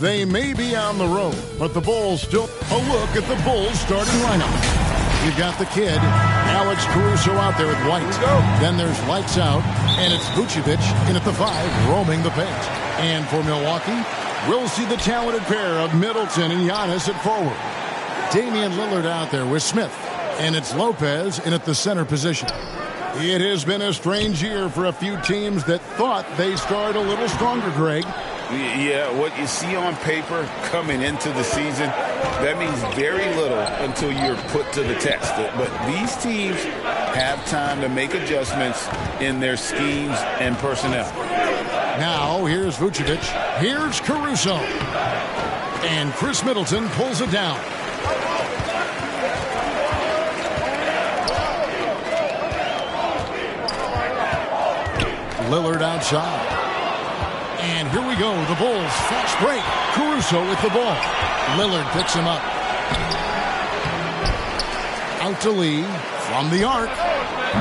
They may be on the road, but the Bulls still. A look at the Bulls starting lineup. You've got the kid, Alex Caruso out there at White. Then there's lights out, and it's Vucevic in at the 5, roaming the paint. And for Milwaukee, we'll see the talented pair of Middleton and Giannis at forward. Damian Lillard out there with Smith, and it's Lopez in at the center position. It has been a strange year for a few teams that thought they started a little stronger, Greg. Yeah, what you see on paper coming into the season, that means very little until you're put to the test. But these teams have time to make adjustments in their schemes and personnel. Now, here's Vucevic. Here's Caruso. And Chris Middleton pulls it down. Lillard outside. And here we go. The Bulls fast break. Caruso with the ball. Lillard picks him up. Out to Lee from the arc.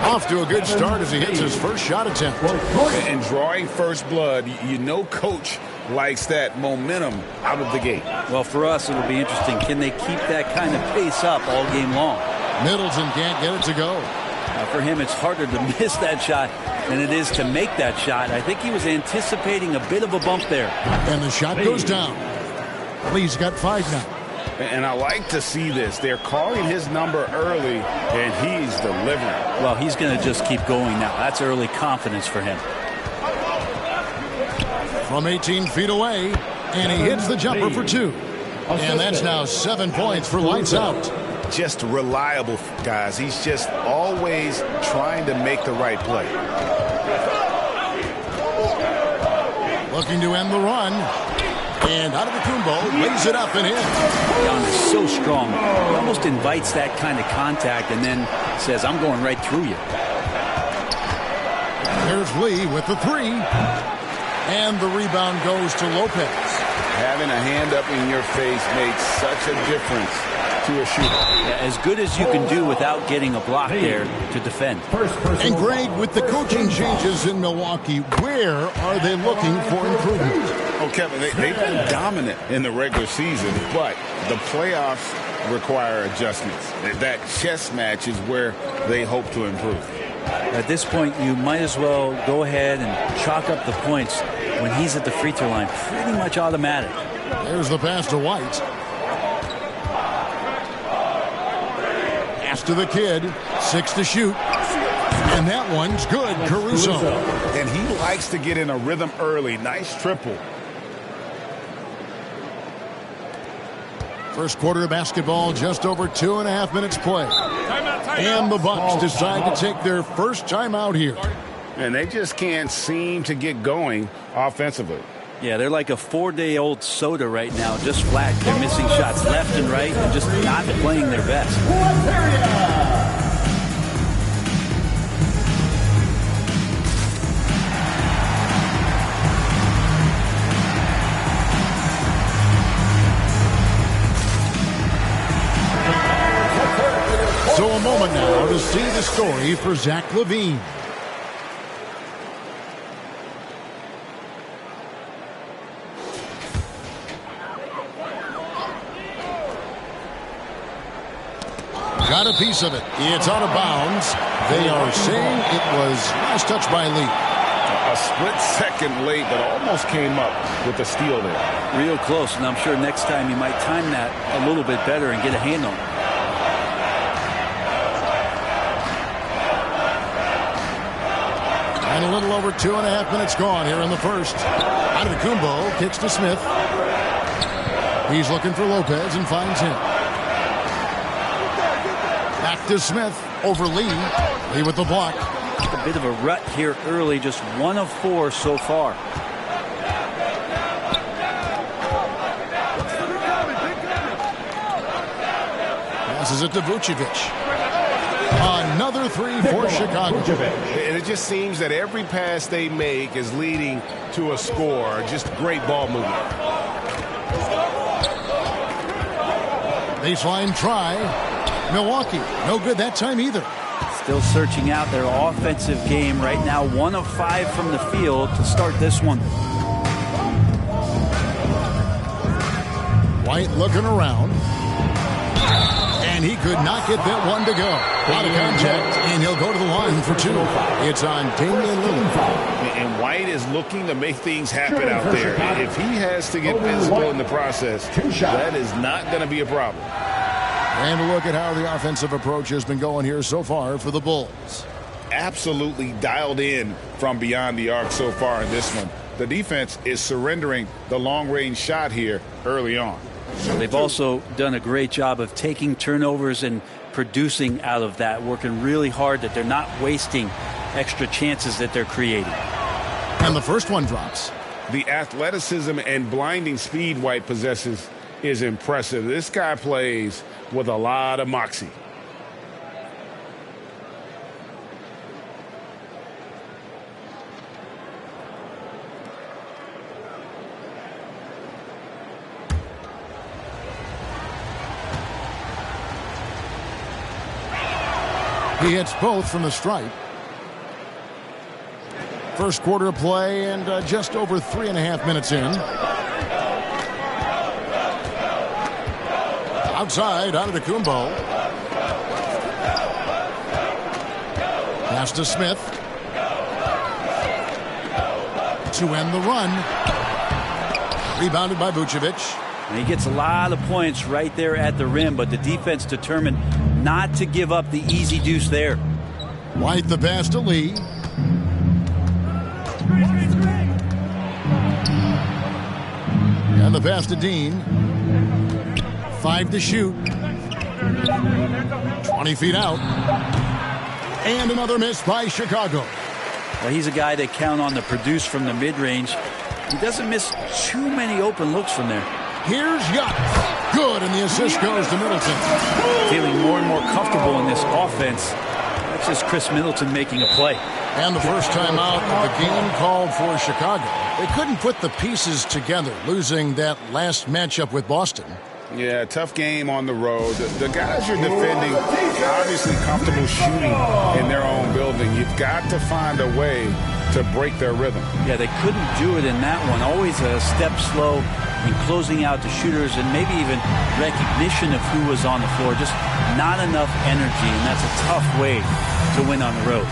Off to a good start as he hits his first shot attempt. And drawing first blood, you know coach likes that momentum out of the gate. Well, for us, it'll be interesting. Can they keep that kind of pace up all game long? Middleton can't get it to go. For him, it's harder to miss that shot than it is to make that shot. I think he was anticipating a bit of a bump there. And the shot goes down. Lee's got 5 now. And I like to see this. They're calling his number early, and he's delivering. Well, he's going to just keep going now. That's early confidence for him. From 18 feet away, and he hits the jumper for 2. And that's now 7 points for lights out. Just reliable, guys. He's just always trying to make the right play. Looking to end the run. And out of the Kumbo, lays it up and in. Giannis so strong. He almost invites that kind of contact and then says, I'm going right through you. Here's Lee with the 3. And the rebound goes to Lopez. Having a hand up in your face makes such a difference to a shooter. Yeah, as good as you can do without getting a block there to defend. And Greg, with the coaching changes in Milwaukee, where are they looking for improvement? Oh, Kevin, they've been dominant in the regular season, but the playoffs require adjustments. That chess match is where they hope to improve. At this point, you might as well go ahead and chalk up the points when he's at the free throw line. Pretty much automatic. There's the pass to White. Pass to the kid. 6 to shoot. And that one's good. Caruso. And he likes to get in a rhythm early. Nice triple. First quarter of basketball, just over 2.5 minutes play. And the Bucks decide to take their first timeout here. And they just can't seem to get going offensively. Yeah, they're like a 4-day-old soda right now, just flat. They're missing shots left and right and just not playing their best. So a moment now to see the story for Zach LaVine. Got a piece of it. It's out of bounds. They are saying it was last touch by Lee. A split second late, but almost came up with the steal there. Real close, and I'm sure next time he might time that a little bit better and get a hand on it. And a little over 2.5 minutes gone here in the first. Antetokounmpo kicks to Smith. He's looking for Lopez and finds him. Back to Smith over Lee. Lee with the block. A bit of a rut here early, just 1 of 4 so far. Passes it to Vucevic. Another 3 for Chicago. And it just seems that every pass they make is leading to a score. Just great ball movement. Baseline try. Milwaukee, no good that time either. Still searching out their offensive game right now. 1 of 5 from the field to start this one. White looking around. And he could not get that one to go. Out of contact, and he'll go to the line for two. It's on Damian Lillard. And White is looking to make things happen out there. If he has to get physical in the process, that is not going to be a problem. And a look at how the offensive approach has been going here so far for the Bulls. Absolutely dialed in from beyond the arc so far in this one. The defense is surrendering the long-range shot here early on. They've also done a great job of taking turnovers and producing out of that, working really hard that they're not wasting extra chances that they're creating. And the first one drops. The athleticism and blinding speed White possesses is impressive. This guy plays with a lot of moxie. He hits both from the stripe. First quarter of play and just over 3.5 minutes in. Outside, Antetokounmpo. Pass to Smith. To end the run. Rebounded by Vucevic. And he gets a lot of points right there at the rim, but the defense determined not to give up the easy deuce there. White the pass to Lee. And the pass to Dean. 5 to shoot. 20 feet out. And another miss by Chicago. Well, he's a guy they count on to produce from the mid-range. He doesn't miss too many open looks from there. Here's Giannis. Good, and the assist goes to Middleton. Feeling more and more comfortable in this offense. That's just Chris Middleton making a play. And the first time out of the game called for Chicago. They couldn't put the pieces together, losing that last matchup with Boston. Yeah, tough game on the road. The guys you're defending obviously comfortable shooting in their own building. You've got to find a way to break their rhythm. Yeah, they couldn't do it in that one. Always a step slow in closing out the shooters and maybe even recognition of who was on the floor. Just not enough energy, and that's a tough way to win on the road.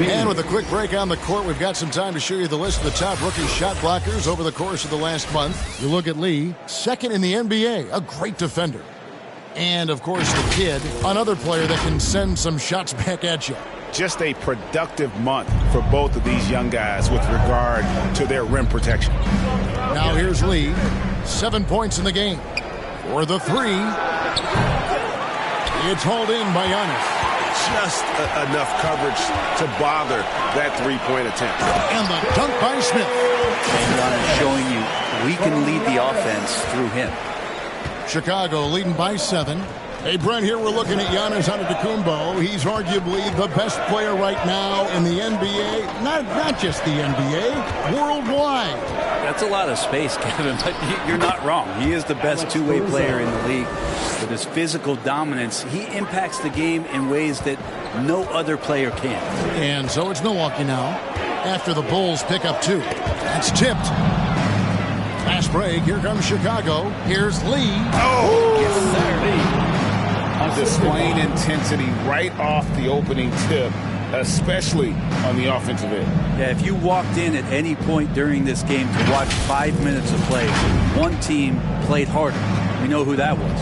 And with a quick break on the court, we've got some time to show you the list of the top rookie shot blockers over the course of the last month. You look at Lee, second in the NBA, a great defender. And, of course, the kid, another player that can send some shots back at you. Just a productive month for both of these young guys with regard to their rim protection. Now here's Lee, 7 points in the game. For the three, it's hauled in by Giannis. Just enough coverage to bother that three-point attempt. And the dunk by Smith. And Giannis showing you we can lead the offense through him. Chicago leading by 7. Hey, Brent, here we're looking at Giannis Antetokounmpo. He's arguably the best player right now in the NBA. Not just the NBA, worldwide. That's a lot of space, Kevin, but you're not wrong. He is the best two-way player in the league. With his physical dominance, he impacts the game in ways that no other player can. And so it's Milwaukee now, after the Bulls pick up 2. It's tipped. Fast break. Here comes Chicago. Here's Lee. Oh, yes, sir. Displaying intensity right off the opening tip, especially on the offensive end. Yeah, if you walked in at any point during this game to watch 5 minutes of play, one team played harder. We know who that was.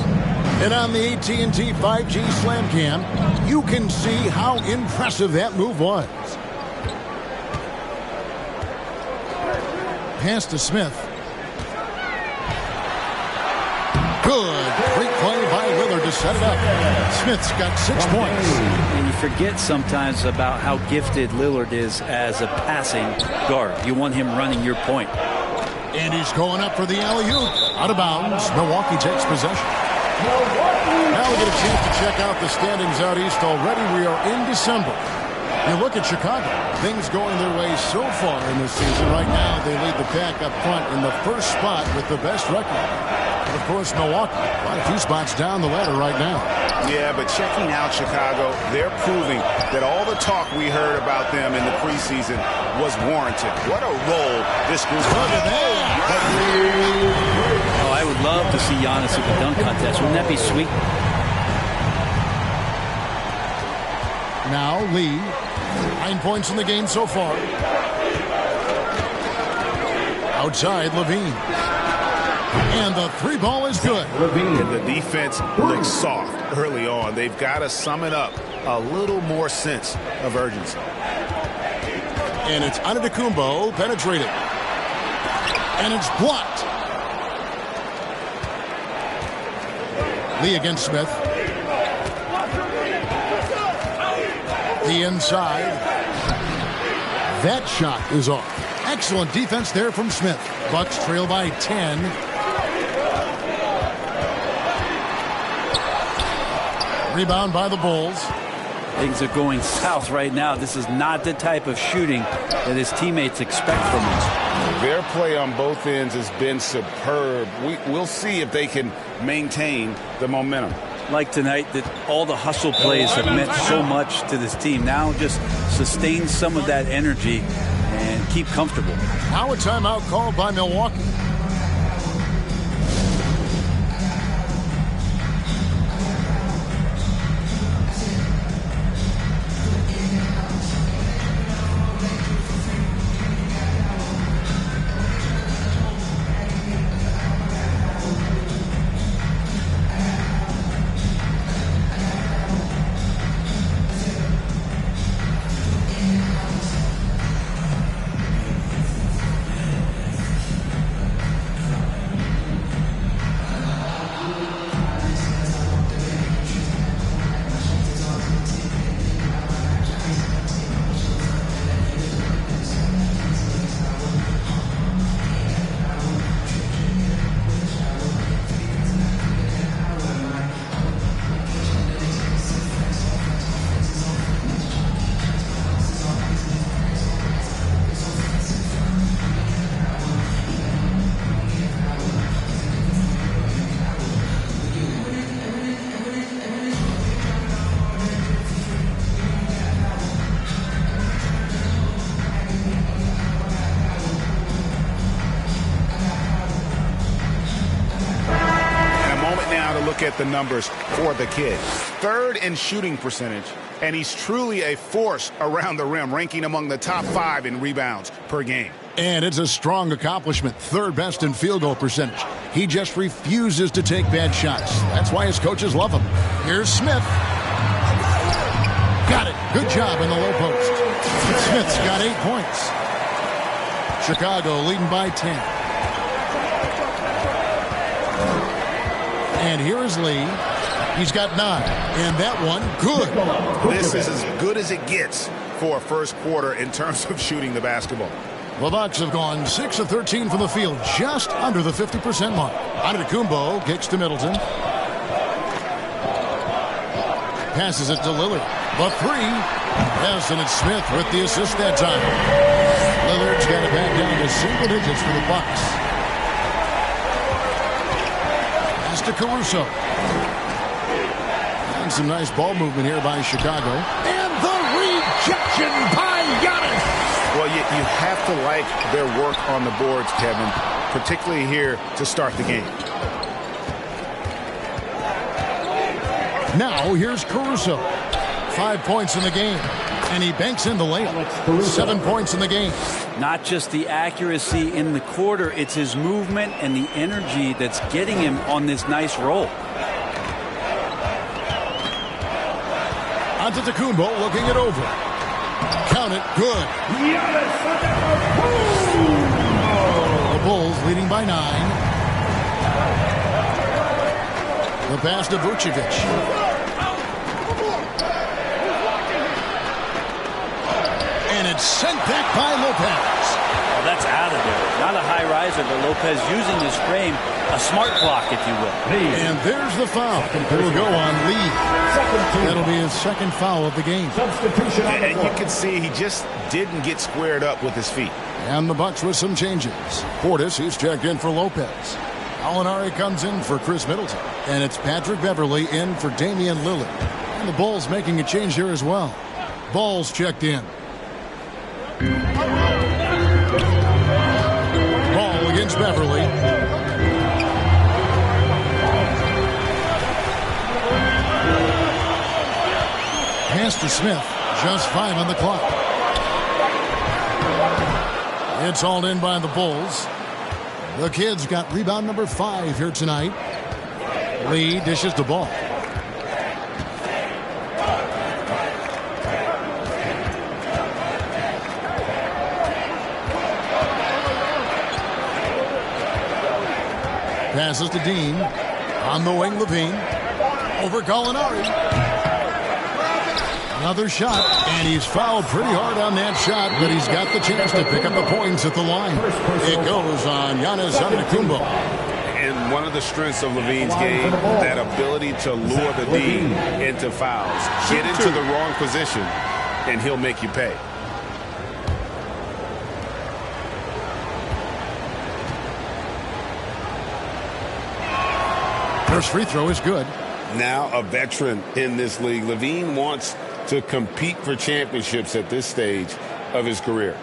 And on the AT&T 5G Slam Cam, you can see how impressive that move was. Pass to Smith. Good. Great play by Lillard to set it up. Smith's got 6 points. And you forget sometimes about how gifted Lillard is as a passing guard. You want him running your point. And he's going up for the alley-oop. Out of bounds. Milwaukee takes possession. Now we get a chance to check out the standings out east already. We are in December. You look at Chicago. Things going their way so far in this season. Right now, they lead the pack up front in the first spot with the best record. And of course, Milwaukee, quite a few spots down the ladder right now. Yeah, but checking out Chicago, they're proving that all the talk we heard about them in the preseason was warranted. What a role this group has. Oh, I would love to see Giannis at the dunk contest. Wouldn't that be sweet? Now Lee, 9 points in the game so far. Outside, Levine. And the 3 ball is good. And the defense looks soft early on. They've got to sum it up a little more sense of urgency. And it's Antetokounmpo penetrated. And it's blocked. Lee against Smith. The inside. That shot is off. Excellent defense there from Smith. Bucks trail by 10. Rebound by the Bulls. Things are going south right now. This is not the type of shooting that his teammates expect from him. Their play on both ends has been superb. We'll see if they can maintain the momentum. Like tonight, that all the hustle plays have meant so much to this team. Now just sustain some of that energy and keep comfortable. Now a timeout called by Milwaukee. At the numbers for the kid. 3rd in shooting percentage, and he's truly a force around the rim, ranking among the top 5 in rebounds per game. And it's a strong accomplishment. 3rd best in field goal percentage. He just refuses to take bad shots. That's why his coaches love him. Here's Smith. Got it. Good job in the low post. Smith's got 8 points. Chicago leading by 10. And here is Lee. He's got 9. And that one, good. This is as good as it gets for a first quarter in terms of shooting the basketball. The Bucks have gone 6 of 13 from the field, just under the 50% mark. Antetokounmpo kicks to Middleton. Passes it to Lillard. The 3. Yes, and it's Smith with the assist that time. Lillard's got it back down to single digits for the Bucks. To Caruso. And some nice ball movement here by Chicago. And the rejection by Giannis. Well, you have to like their work on the boards, Kevin, particularly here to start the game. Now here's Caruso. 5 points in the game. And he banks in the layup. 7 points in the game. Not just the accuracy in the quarter, it's his movement and the energy that's getting him on this nice roll. Antetokounmpo looking it over. Count it. Good. The Bulls leading by 9. The pass to Vucevic. And it's sent back by Lopez. Well, that's out of there. Not a high riser, but Lopez using his frame, a smart block, if you will. And there's the foul. It'll go on Lee. That'll be his second foul of the game. And you can see he just didn't get squared up with his feet. And the Bucks with some changes. Portis, he's checked in for Lopez. Alinari comes in for Chris Middleton. And it's Patrick Beverley in for Damian Lillard. And the Bulls making a change here as well. Ball's checked in. Ball against Beverley. Pass to Smith. Just 5 on the clock. It's hauled in by the Bulls. The Kids got rebound number 5 here tonight. Lee dishes the ball. Passes to Dean. On the wing, Levine. Over Gallinari. Another shot, and he's fouled pretty hard on that shot, but he's got the chance to pick up the points at the line. It goes on Giannis Antetokounmpo. And one of the strengths of Levine's game, that ability to lure the D into fouls. Get into the wrong position, and he'll make you pay. First free throw is good. Now a veteran in this league. Levine wants to compete for championships at this stage of his career.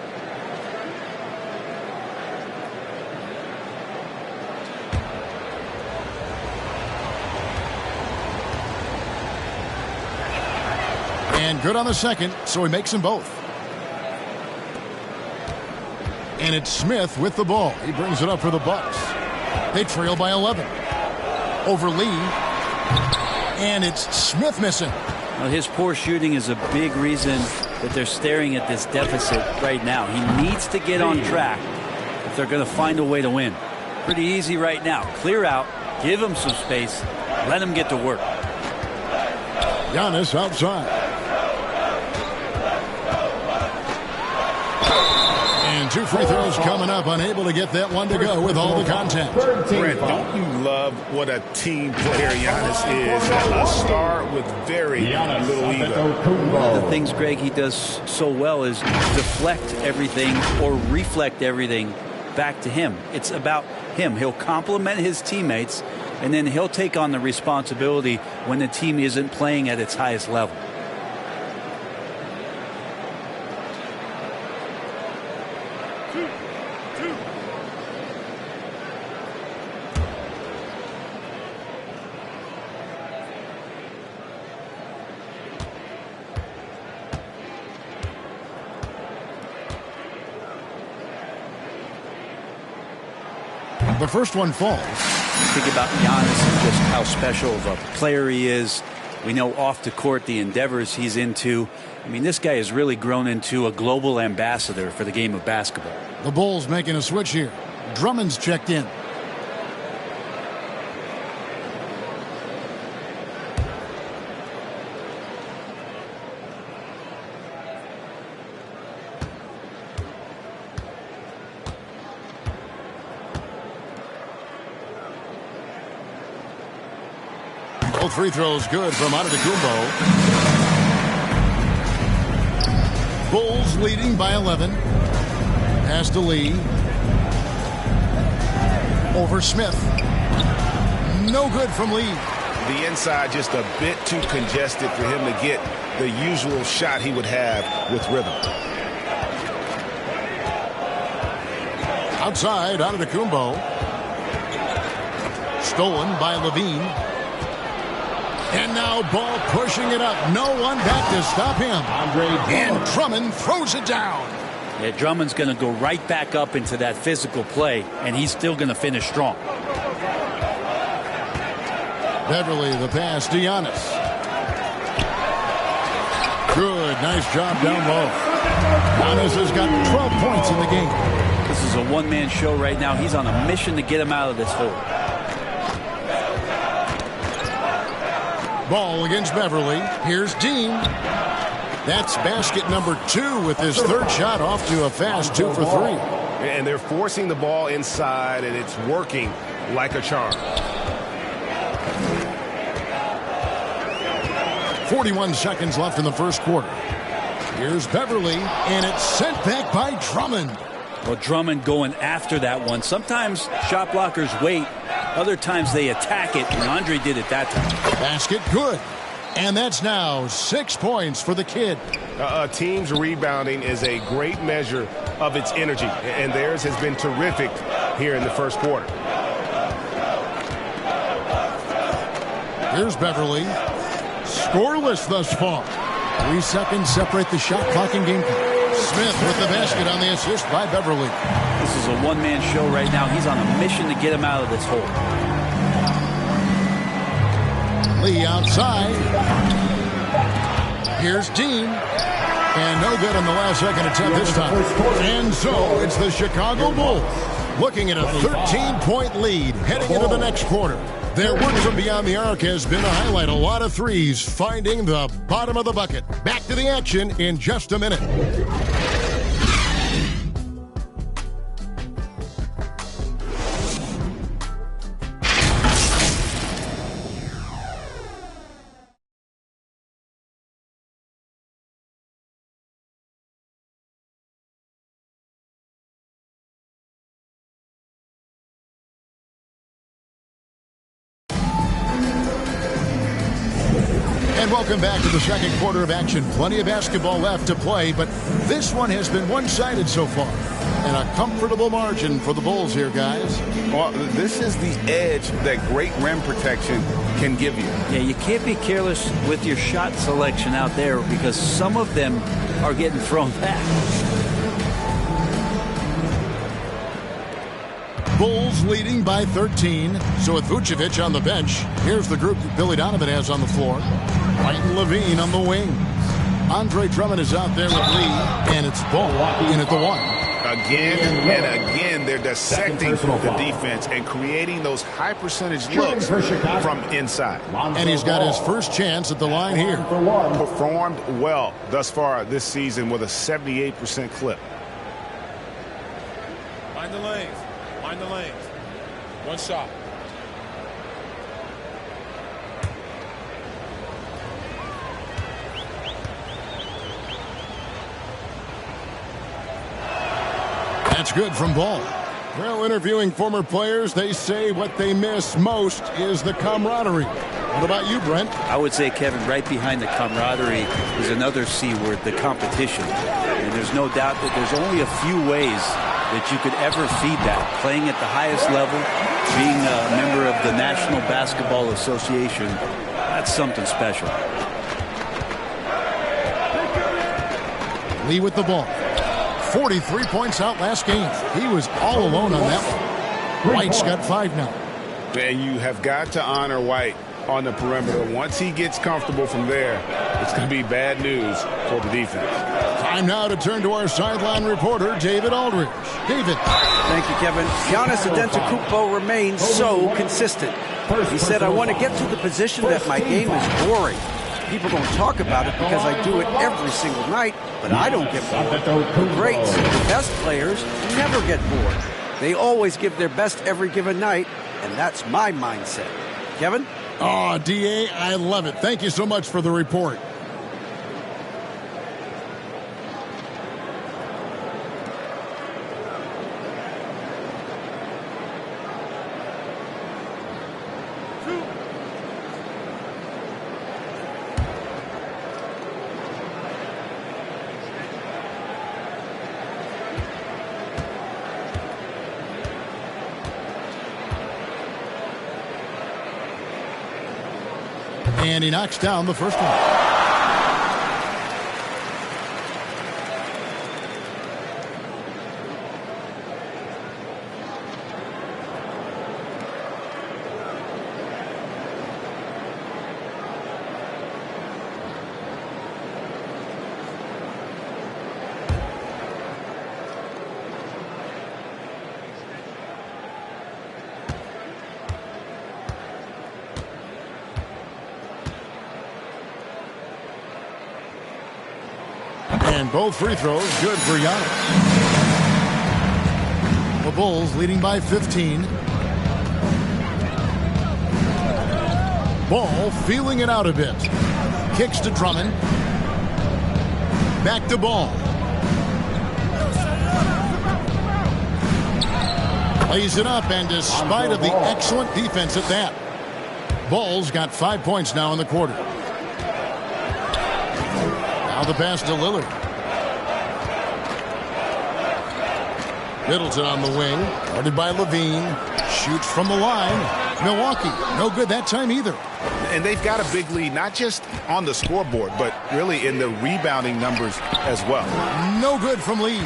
And good on the second, so he makes them both. And it's Smith with the ball. He brings it up for the Bucks. They trail by 11. Over Lee. And it's Smith missing. Well, his poor shooting is a big reason that they're staring at this deficit right now. He needs to get on track if they're going to find a way to win. Pretty easy right now. Clear out, give him some space, let him get to work. Giannis outside. And 2 free throws coming up, unable to get that one to go with all the contact. Brent, don't you love what a team player Giannis is? A star with very little ego. One of the things, Greg, he does so well is deflect everything or reflect everything back to him. It's about him. He'll compliment his teammates, and then he'll take on the responsibility when the team isn't playing at its highest level. The first one falls. Think about Giannis and just how special of a player he is. We know off the court the endeavors he's into. I mean, this guy has really grown into a global ambassador for the game of basketball. The Bulls making a switch here. Drummond's checked in. Both free throws good from Antetokounmpo. Bulls leading by 11. Pass to Lee. Over Smith. No good from Lee. The inside just a bit too congested for him to get the usual shot he would have with rhythm. Outside, Antetokounmpo. Stolen by Levine. And now ball pushing it up. No one back to stop him. And Drummond throws it down. Yeah, Drummond's going to go right back up into that physical play, and he's still going to finish strong. Beverley, the pass to Giannis. Good, nice job down low. Giannis has got 12 points in the game. This is a one-man show right now. He's on a mission to get him out of this hole. Ball against Beverly. Here's Dean. That's basket number 2 with his third shot off to a fast 2 for 3. And they're forcing the ball inside, and it's working like a charm. 41 seconds left in the first quarter. Here's Beverly, and it's sent back by Drummond. Well, Drummond going after that one. Sometimes shot blockers wait. Other times they attack it, and Andre did it that time. Basket good. And that's now 6 points for the kid. A team's rebounding is a great measure of its energy, and theirs has been terrific here in the first quarter. Here's Beverly. Scoreless thus far. 3 seconds separate the shot clock and game clock. Smith with the basket on the assist by Beverly. This is a one-man show right now. He's on a mission to get him out of this hole. Lee outside. Here's Dean. And no good on the last second attempt this time. And so it's the Chicago Bulls looking at a 13-point lead heading into the next quarter. Their work from beyond the arc has been a highlight. A lot of threes finding the bottom of the bucket. Back to the action in just a minute. And welcome back to the second quarter of action. Plenty of basketball left to play, but this one has been one-sided so far. And a comfortable margin for the Bulls here, guys. Well, this is the edge that great rim protection can give you. Yeah, you can't be careless with your shot selection out there because some of them are getting thrown back. Bulls leading by 13. So with Vucevic on the bench, here's the group that Billy Donovan has on the floor. White and Levine on the wing. Andre Drummond is out there with Lee, and it's Ball in at the 1. Again and again, they're dissecting the defense and creating those high-percentage looks from inside. And he's got his first chance at the line here. Performed well thus far this season with a 78% clip. Find the lanes. Find the lanes. One shot. That's good from Ball. Well, interviewing former players, they say what they miss most is the camaraderie. What about you, Brent? I would say, Kevin, right behind the camaraderie is another C word, the competition. And there's no doubt that there's only a few ways that you could ever feed that. Playing at the highest level, being a member of the National Basketball Association, that's something special. Lee with the ball. 43 points out last game. He was all alone on that one. White's got 5 now. And you have got to honor White on the perimeter. Once he gets comfortable from there, it's going to be bad news for the defense. Time now to turn to our sideline reporter, David Aldridge. David. Thank you, Kevin. Giannis Antetokounmpo remains so consistent. He said, I want to get to the position that my game is boring. People don't talk about it because I do it every single night, but I don't get bored. The greats, the best players, never get bored. They always give their best every given night, and that's my mindset. Kevin? Oh, D.A., I love it. Thank you so much for the report. And he knocks down the first one. And both free throws good for Giannis. The Bulls leading by 15. Ball feeling it out a bit. Kicks to Drummond. Back to Ball. Lays it up, and despite of the excellent defense at that, Bulls got 5 points now in the quarter. Now the pass to Lillard. Middleton on the wing, guarded by Levine. Shoots from the line. Milwaukee, no good that time either. And they've got a big lead, not just on the scoreboard, but really in the rebounding numbers as well. No good from Lee.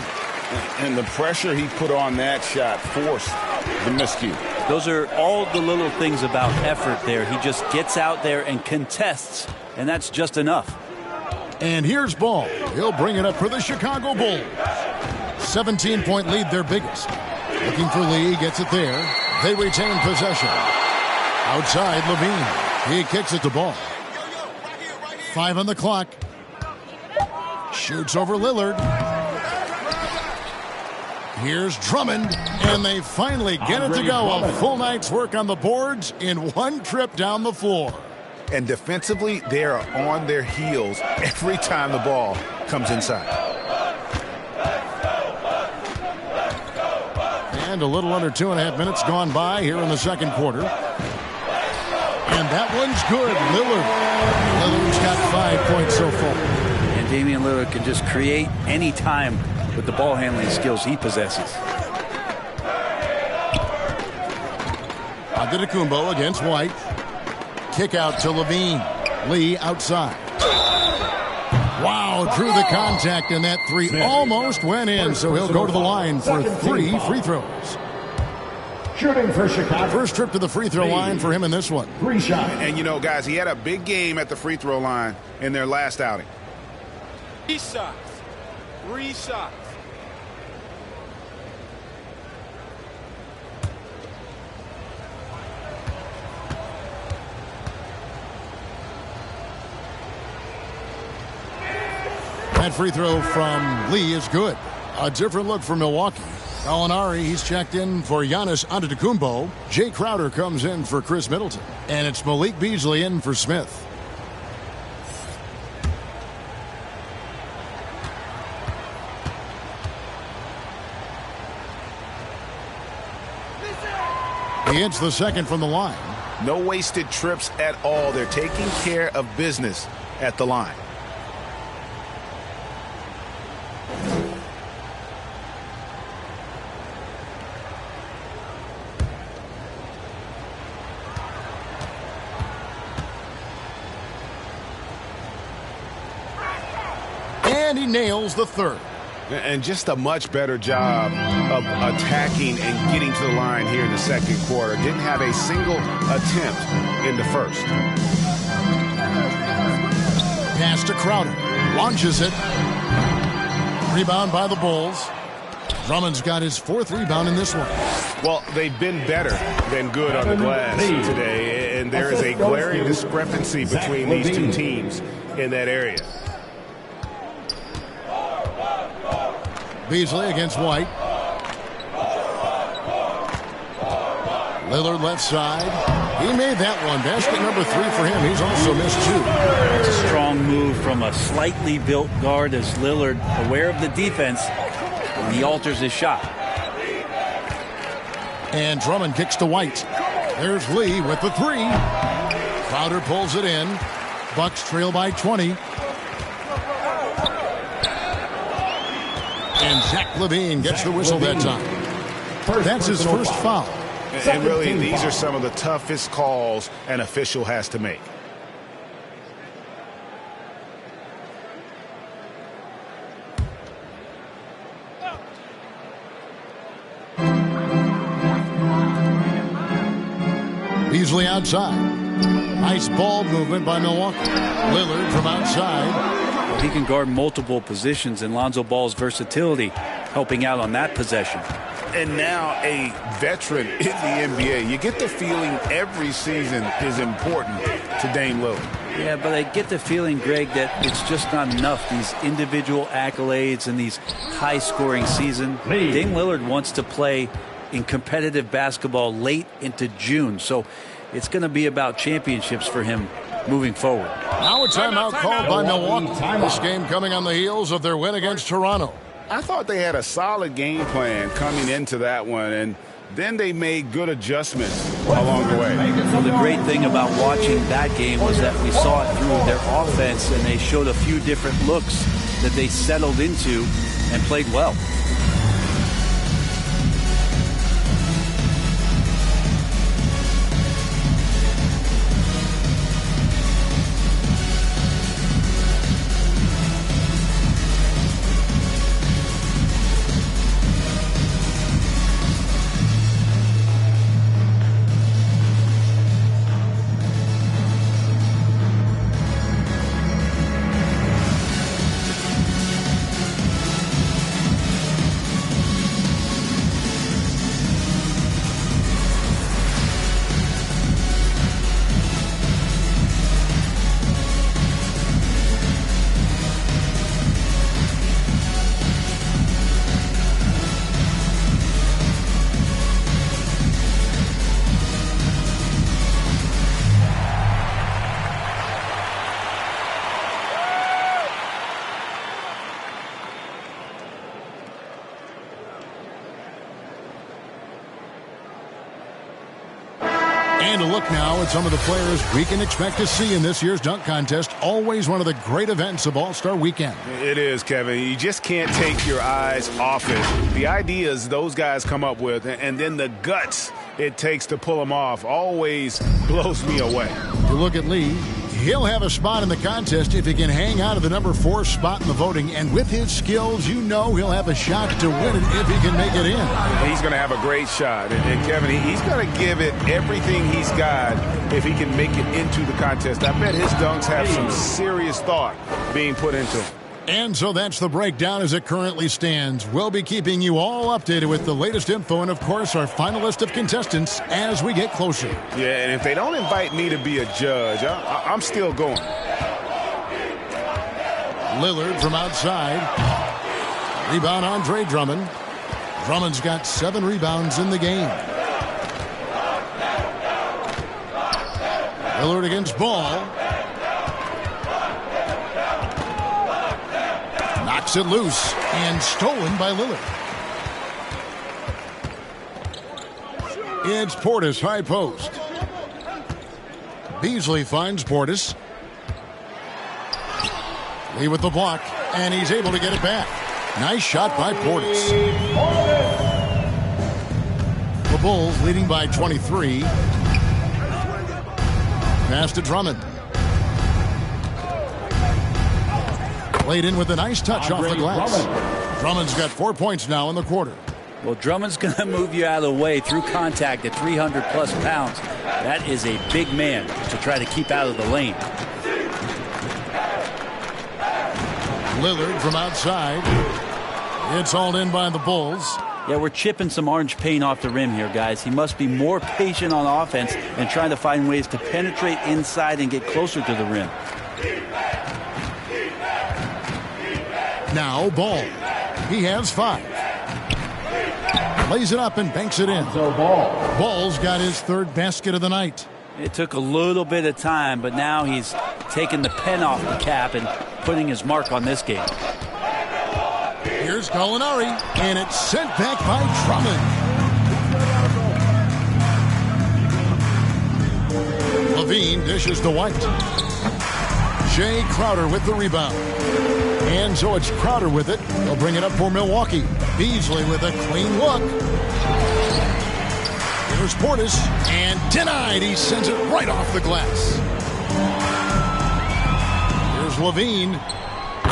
And the pressure he put on that shot forced the miscue. Those are all the little things about effort there. He just gets out there and contests, and that's just enough. And here's Ball. He'll bring it up for the Chicago Bulls. 17-point lead, their biggest. Looking for Lee, gets it there. They retain possession. Outside, Levine. He kicks it to Ball. 5 on the clock. Shoots over Lillard. Here's Drummond, and they finally get it to go. A full night's work on the boards in one trip down the floor. And defensively, they are on their heels every time the ball comes inside. And a little under 2.5 minutes gone by here in the second quarter. And that one's good. Lillard's got 5 points so far. And Damian Lillard can just create any time with the ball handling skills he possesses. Antetokounmpo against White. Kick out to Levine. Lee outside. Wow, drew the contact, and that three almost went in, so he'll go to the line for 3 free throws. Shooting for Chicago. First trip to the free throw line for him in this one. 3 shots. And you know, guys, he had a big game at the free throw line in their last outing. 3 shots. 3 shots. That free throw from Lee is good. A different look for Milwaukee. Gallinari, he's checked in for Giannis Antetokounmpo. Jay Crowder comes in for Chris Middleton. And it's Malik Beasley in for Smith. He hits the second from the line. No wasted trips at all. They're taking care of business at the line. And he nails the third. And just a much better job of attacking and getting to the line here in the second quarter. Didn't have a single attempt in the first. Pass to Crowder. Launches it. Rebound by the Bulls. Drummond's got his 4th rebound in this one. Well, they've been better than good on the glass today. And there is a glaring discrepancy between these two teams in that area. Beasley against White. Lillard left side. He made that one. Basket number 3 for him. He's also missed 2. It's a strong move from a slightly built guard as Lillard, aware of the defense, and he alters his shot. And Drummond kicks to White. There's Lee with the 3. Crowder pulls it in. Bucks trail by 20. And Zach LaVine gets the whistle that time. That's his first foul. And really, these are some of the toughest calls an official has to make. Beasley outside. Nice ball movement by Milwaukee. Lillard from outside. He can guard multiple positions, and Lonzo Ball's versatility helping out on that possession. And now a veteran in the NBA. You get the feeling every season is important. to Dame Lillard. Yeah, but I get the feeling, Greg, that it's just not enough. These individual accolades and these high-scoring season. Dame Lillard wants to play in competitive basketball late into June. So it's going to be about championships for him moving forward. Now a timeout called by Milwaukee. This game coming on the heels of their win against Toronto. I thought they had a solid game plan coming into that one, and then they made good adjustments along the way. Well, the great thing about watching that game was that we saw it through their offense, and they showed a few different looks that they settled into and played well. And a look now at some of the players we can expect to see in this year's dunk contest. Always one of the great events of All-Star Weekend. It is, Kevin. You just can't take your eyes off it. The ideas those guys come up with, and then the guts it takes to pull them off, always blows me away. You look at Lee. He'll have a spot in the contest if he can hang out of the number 4 spot in the voting. And with his skills, you know he'll have a shot to win it if he can make it in. He's going to have a great shot. And Kevin, he's going to give it everything he's got if he can make it into the contest. I bet his dunks have some serious thought being put into them. And so that's the breakdown as it currently stands. We'll be keeping you all updated with the latest info and, of course, our final list of contestants as we get closer. Yeah, and if they don't invite me to be a judge, I'm still going. Lillard from outside. Rebound, Andre Drummond. Drummond's got 7 rebounds in the game. Lillard against Ball. Knocks it loose and stolen by Lillard. It's Portis, high post. Beasley finds Portis. Lee with the block, and he's able to get it back. Nice shot by Portis. The Bulls leading by 23. Pass to Drummond. Played in with a nice touch off the glass. Drummond's got 4 points now in the quarter. Well, Drummond's going to move you out of the way through contact at 300-plus pounds. That is a big man to try to keep out of the lane. Lillard from outside. It's hauled in by the Bulls. Yeah, we're chipping some orange paint off the rim here, guys. He must be more patient on offense and trying to find ways to penetrate inside and get closer to the rim. Now Ball. He has 5. Lays it up and banks it in. Ball's got his 3rd basket of the night. It took a little bit of time, but now he's taking the pen off the cap and putting his mark on this game. Here's Gallinari, and it's sent back by Drummond. Levine dishes to White. Jay Crowder with the rebound. And so it's Crowder with it. They'll bring it up for Milwaukee. Beasley with a clean look. Here's Portis, and denied. He sends it right off the glass. Here's Levine.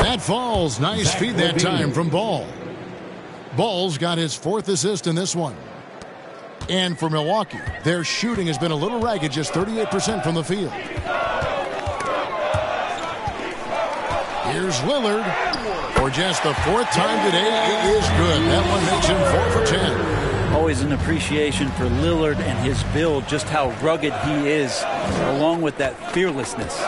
That falls. Nice feed that time from Ball. Ball's got his 4th assist in this one. And for Milwaukee, their shooting has been a little ragged, just 38% from the field. Here's Lillard. For just the 4th time today, it is good. That one makes him 4 for 10. Always an appreciation for Lillard and his build, just how rugged he is, along with that fearlessness.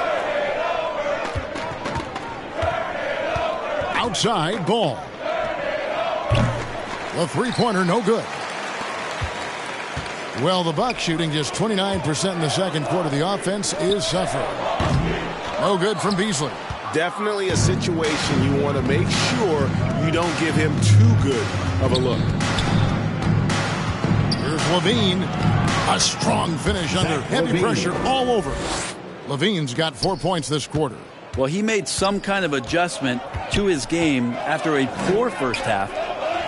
Outside ball. The three-pointer no good. Well, the Bucks shooting just 29% in the second quarter. The offense is suffering. No good from Beasley. Definitely a situation you want to make sure you don't give him too good of a look. Here's LaVine. A strong finish under heavy pressure all over. LaVine's got 4 points this quarter. Well, he made some kind of adjustment to his game after a poor first half.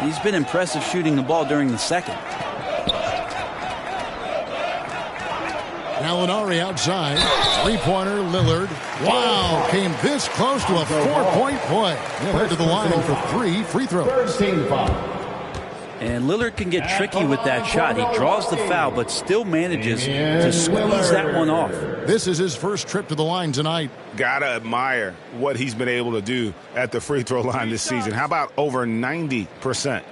He's been impressive shooting the ball during the second. Gallinari outside. Three-pointer, Lillard. Wow, came this close to a 4-point play. Head to the line for 3 free throws. And Lillard can get tricky with that shot. He draws the foul, but still manages to squeeze that one off. This is his first trip to the line tonight. Gotta admire what he's been able to do at the free throw line this season. How about over 90%?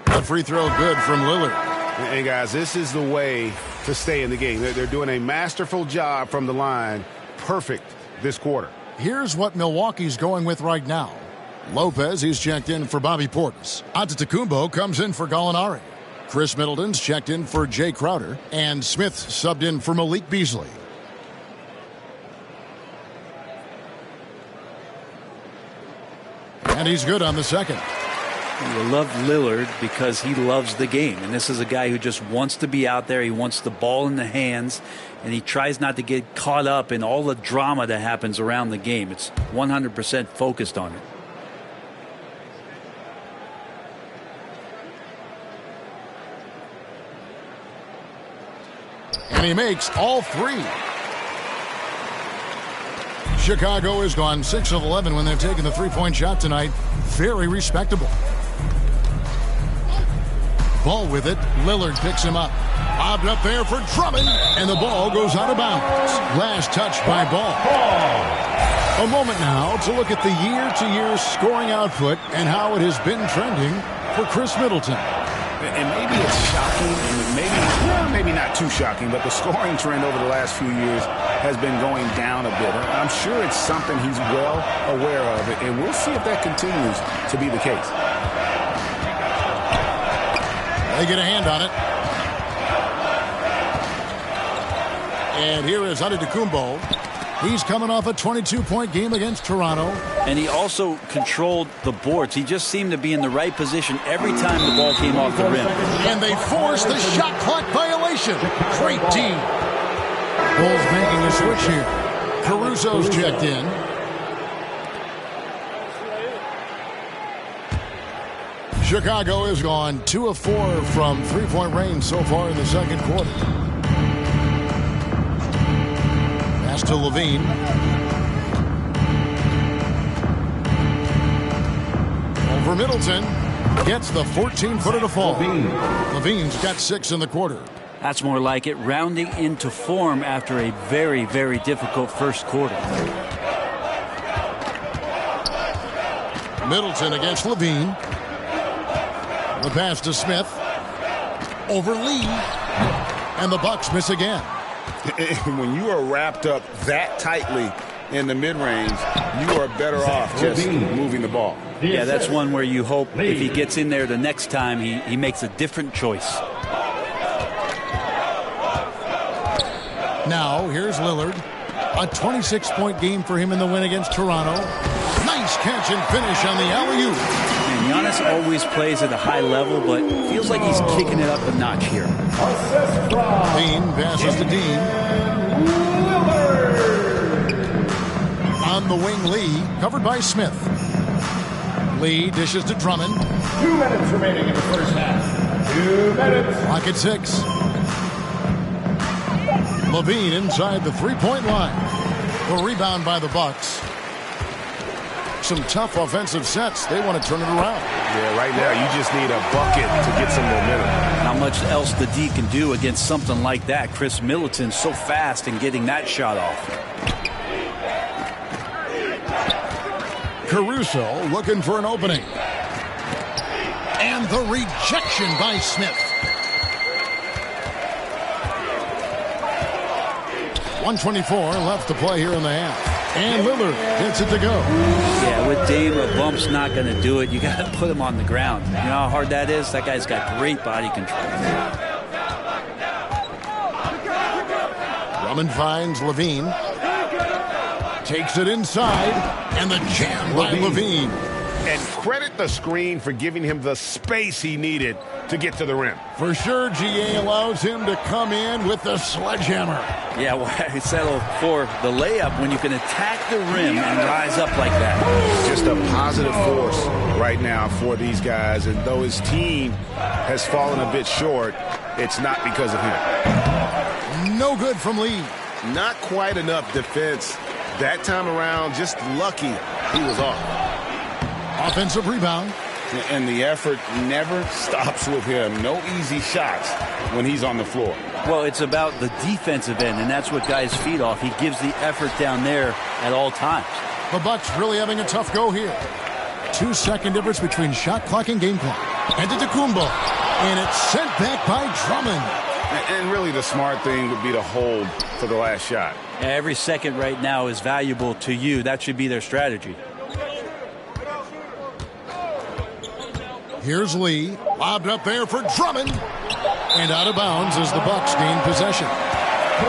A free throw good from Lillard. And guys, this is the way to stay in the game. They're doing a masterful job from the line. Perfect this quarter. Here's what Milwaukee's going with right now. Lopez, he's checked in for Bobby Portis. Antetokounmpo comes in for Gallinari. Chris Middleton's checked in for Jay Crowder. And Smith subbed in for Malik Beasley. And he's good on the second. You love Lillard because he loves the game. And this is a guy who just wants to be out there. He wants the ball in the hands. And he tries not to get caught up in all the drama that happens around the game. It's 100% focused on it. And he makes all 3. Chicago has gone 6 of 11 when they've taken the three-point shot tonight. Very respectable. Ball with it. Lillard picks him up. Bobbed up there for Drummond. And the ball goes out of bounds. Last touch by Ball. A moment now to look at the year-to-year scoring output and how it has been trending for Chris Middleton. And maybe it's shocking, and maybe not too shocking, but the scoring trend over the last few years has been going down a bit. I'm sure it's something he's well aware of, and we'll see if that continues to be the case. They get a hand on it. And here is Antetokounmpo. He's coming off a 22-point game against Toronto. And he also controlled the boards. He just seemed to be in the right position every time the ball came off the rim. And they force the shot clock violation. Great team. Bulls making a switch here. Caruso's checked in. Chicago has gone 2 of 4 from three-point range so far in the second quarter. Pass to LaVine. Over Middleton. Gets the 14-footer to fall. LaVine's got 6 in the quarter. That's more like it, rounding into form after a very, very difficult first quarter. Middleton against LaVine. The pass to Smith. Over Lee. And the Bucks miss again. When you are wrapped up that tightly in the mid-range, you are better off just moving the ball. Yeah, that's one where you hope if he gets in there the next time, he makes a different choice. Now, here's Lillard. A 26-point game for him in the win against Toronto. Nice catch and finish on the alley-oop. And Giannis always plays at a high level, but feels like he's kicking it up a notch here. Dean passes to Dean. On the wing, Lee, covered by Smith. Lee dishes to Drummond. 2 minutes remaining in the first half. 2 minutes. Clock at 6. LaVine inside the three-point line. A rebound by the Bucks. some tough offensive sets. They want to turn it around. Yeah, right now you just need a bucket to get some momentum. Not much else the D can do against something like that. Chris Middleton's so fast in getting that shot off. Caruso looking for an opening. And the rejection by Smith. 1:24 left to play here in the half. And Lillard gets it to go. Yeah, with Dame, a bump's not going to do it. You got to put him on the ground. You know how hard that is? That guy's got great body control. Drummond finds Levine. Takes it inside. And the jam by Levine. And credit the screen for giving him the space he needed to get to the rim. For sure, GA allows him to come in with the sledgehammer. Yeah, why settle for the layup when you can attack the rim and rise up like that? Just a positive force right now for these guys. And though his team has fallen a bit short, it's not because of him. No good from Lee. Not quite enough defense. That time around, just lucky he was off. Offensive rebound. And the effort never stops with him. No easy shots when he's on the floor. Well, it's about the defensive end, and that's what guys feed off. He gives the effort down there at all times. The Bucks really having a tough go here. 2-second difference between shot clock and game clock. Antetokounmpo. And it's sent back by Drummond. And really the smart thing would be to hold for the last shot. Every second right now is valuable to you. That should be their strategy. Here's Lee, lobbed up there for Drummond, and out of bounds as the Bucks gain possession.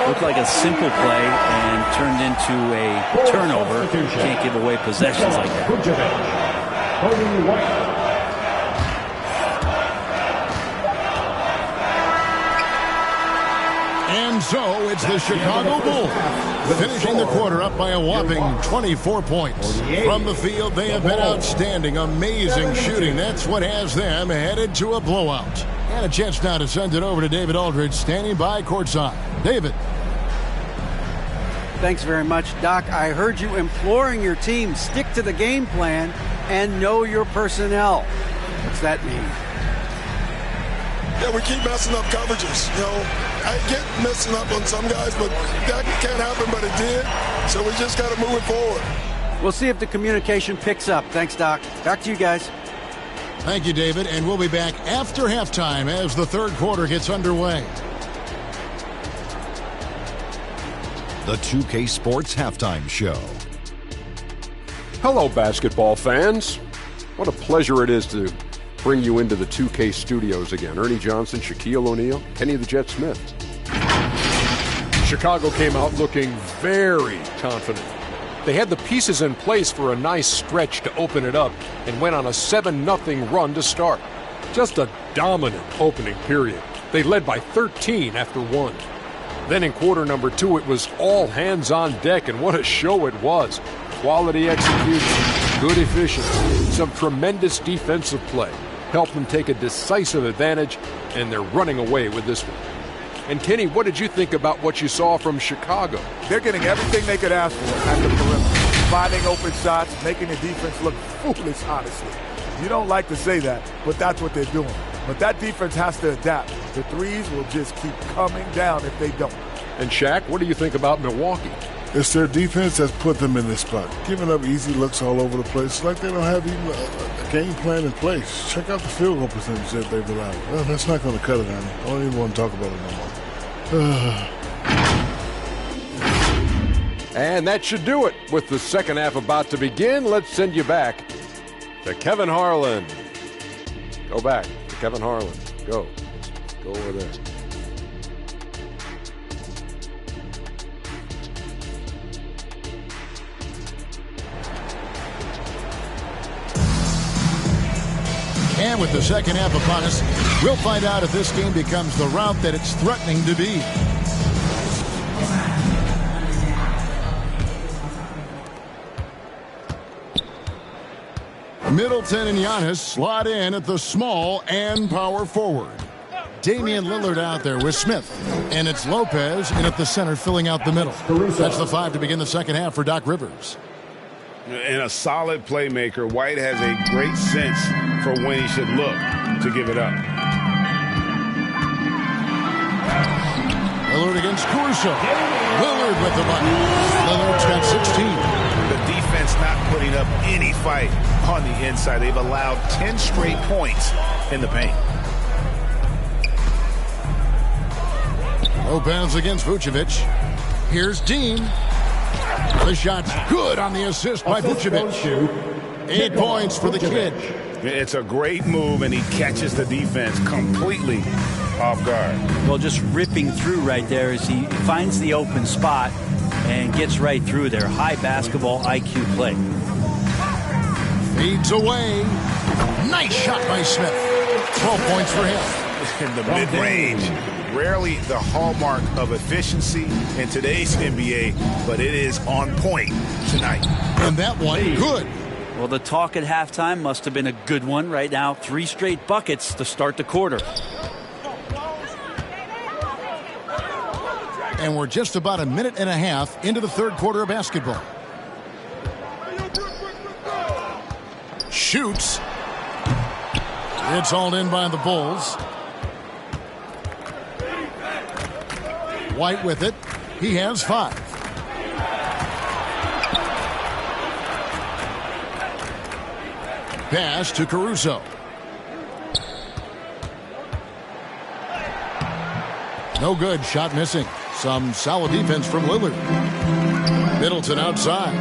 Looked like a simple play and turned into a turnover. Can't give away possessions like that. And so it's the Chicago Bulls finishing the quarter up by a whopping 24 points. From the field, they have been outstanding, amazing shooting. That's what has them headed to a blowout. And a chance now to send it over to David Aldridge, standing by courtside. David. Thanks very much, Doc. I heard you imploring your team, stick to the game plan and know your personnel. What's that mean? Yeah, we keep messing up coverages. You know, I get messing up on some guys, but that can't happen, but it did. So we just got to move it forward. We'll see if the communication picks up. Thanks, Doc. Back to you guys. Thank you, David. And we'll be back after halftime as the third quarter gets underway. The 2K Sports Halftime Show. Hello, basketball fans. What a pleasure it is to bring you into the 2K studios again. Ernie Johnson, Shaquille O'Neal, Kenny the Jet Smith. Chicago came out looking very confident. They had the pieces in place for a nice stretch to open it up and went on a 7-0 run to start. Just a dominant opening period. They led by 13 after one. Then in quarter number 2, it was all hands on deck, and what a show it was. Quality execution, good efficiency, some tremendous defensive play helped them take a decisive advantage, and they're running away with this one. And Kenny, what did you think about what you saw from Chicago? They're getting everything they could ask for at the perimeter. Finding open shots, making the defense look foolish, honestly. You don't like to say that, but that's what they're doing. But that defense has to adapt. The threes will just keep coming down if they don't. And Shaq, what do you think about Milwaukee? It's their defense that's put them in this spot. Giving up easy looks all over the place. It's like they don't have even a game plan in place. Check out the field goal percentage that they've allowed. Well, that's not going to cut it, honey. I don't even want to talk about it no more. And that should do it. With the second half about to begin, let's send you back to Kevin Harlan. Go back to Kevin Harlan. Go over there. And with the second half upon us, we'll find out if this game becomes the rout that it's threatening to be. Middleton and Giannis slot in at the small and power forward. Damian Lillard out there with Smith. And it's Lopez in at the center filling out the middle. That's the 5 to begin the second half for Doc Rivers. And a solid playmaker, White has a great sense for when he should look to give it up. Lillard against Caruso. Lillard with the button. Lillard's got 16. The defense not putting up any fight on the inside. They've allowed 10 straight points in the paint. Lopez against Vucevic. Here's Dean. The shot's good on the assist by Vucevic. 8 points for the kid. It's a great move, and he catches the defense completely off guard. Well, just ripping through right there as he finds the open spot and gets right through there. High basketball IQ play. Feeds away. Nice shot by Smith. 12 points for him. In the mid-range, rarely the hallmark of efficiency in today's NBA, but it is on point tonight. And that one, good. Well, the talk at halftime must have been a good one. Right now, 3 straight buckets to start the quarter. And we're just about a minute and a half into the third quarter of basketball. Shoots. It's hauled in by the Bulls. White with it. He has 5. Pass to Caruso. No good. Shot missing. Some solid defense from Lillard. Middleton outside.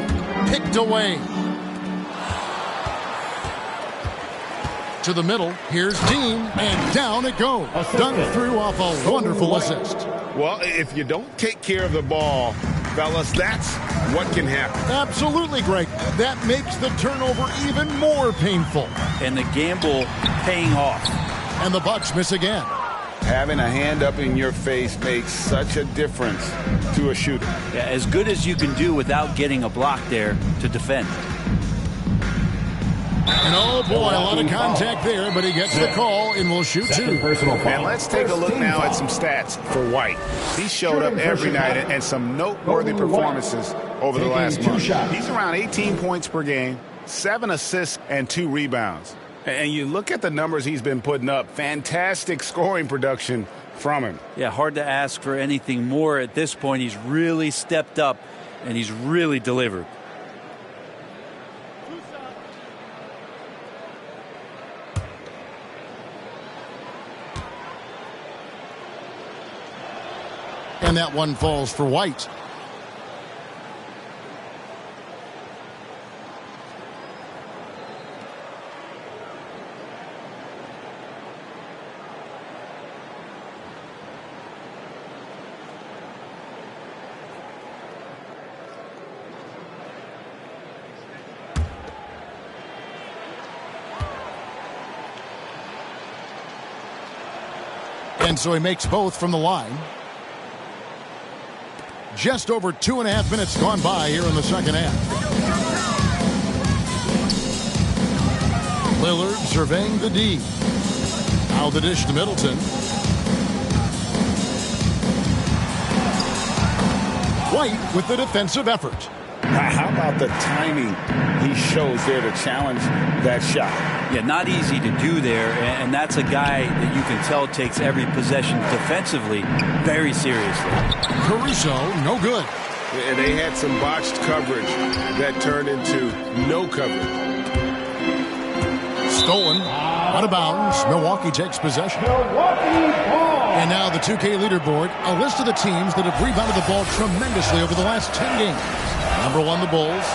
Picked away. To the middle. Here's Dean. And down it goes. Done through off a wonderful assist. Well, if you don't take care of the ball, fellas, that's what can happen. Absolutely, Greg. That makes the turnover even more painful. And the gamble paying off. And the Bucks miss again. Having a hand up in your face makes such a difference to a shooter. Yeah, as good as you can do without getting a block there to defend. And oh boy, a lot of contact there, but he gets the call and will shoot 2. And let's take a look now at some stats for White. He showed up every night and some noteworthy performances over the last month. He's around 18 points per game, 7 assists, and 2 rebounds. And you look at the numbers he's been putting up, fantastic scoring production from him. Yeah, hard to ask for anything more at this point. He's really stepped up, and he's really delivered. And that one falls for White. And so he makes both from the line. Just over 2.5 minutes gone by here in the second half. Lillard surveying the D. Now the dish to Middleton. White with the defensive effort. How about the timing he shows there to challenge that shot? Yeah, not easy to do there, and that's a guy that you can tell takes every possession defensively very seriously. Caruso, no good. And they had some botched coverage that turned into no coverage. Stolen, out of bounds. Milwaukee takes possession. And now the 2K leaderboard, a list of the teams that have rebounded the ball tremendously over the last 10 games. Number 1, the Bulls.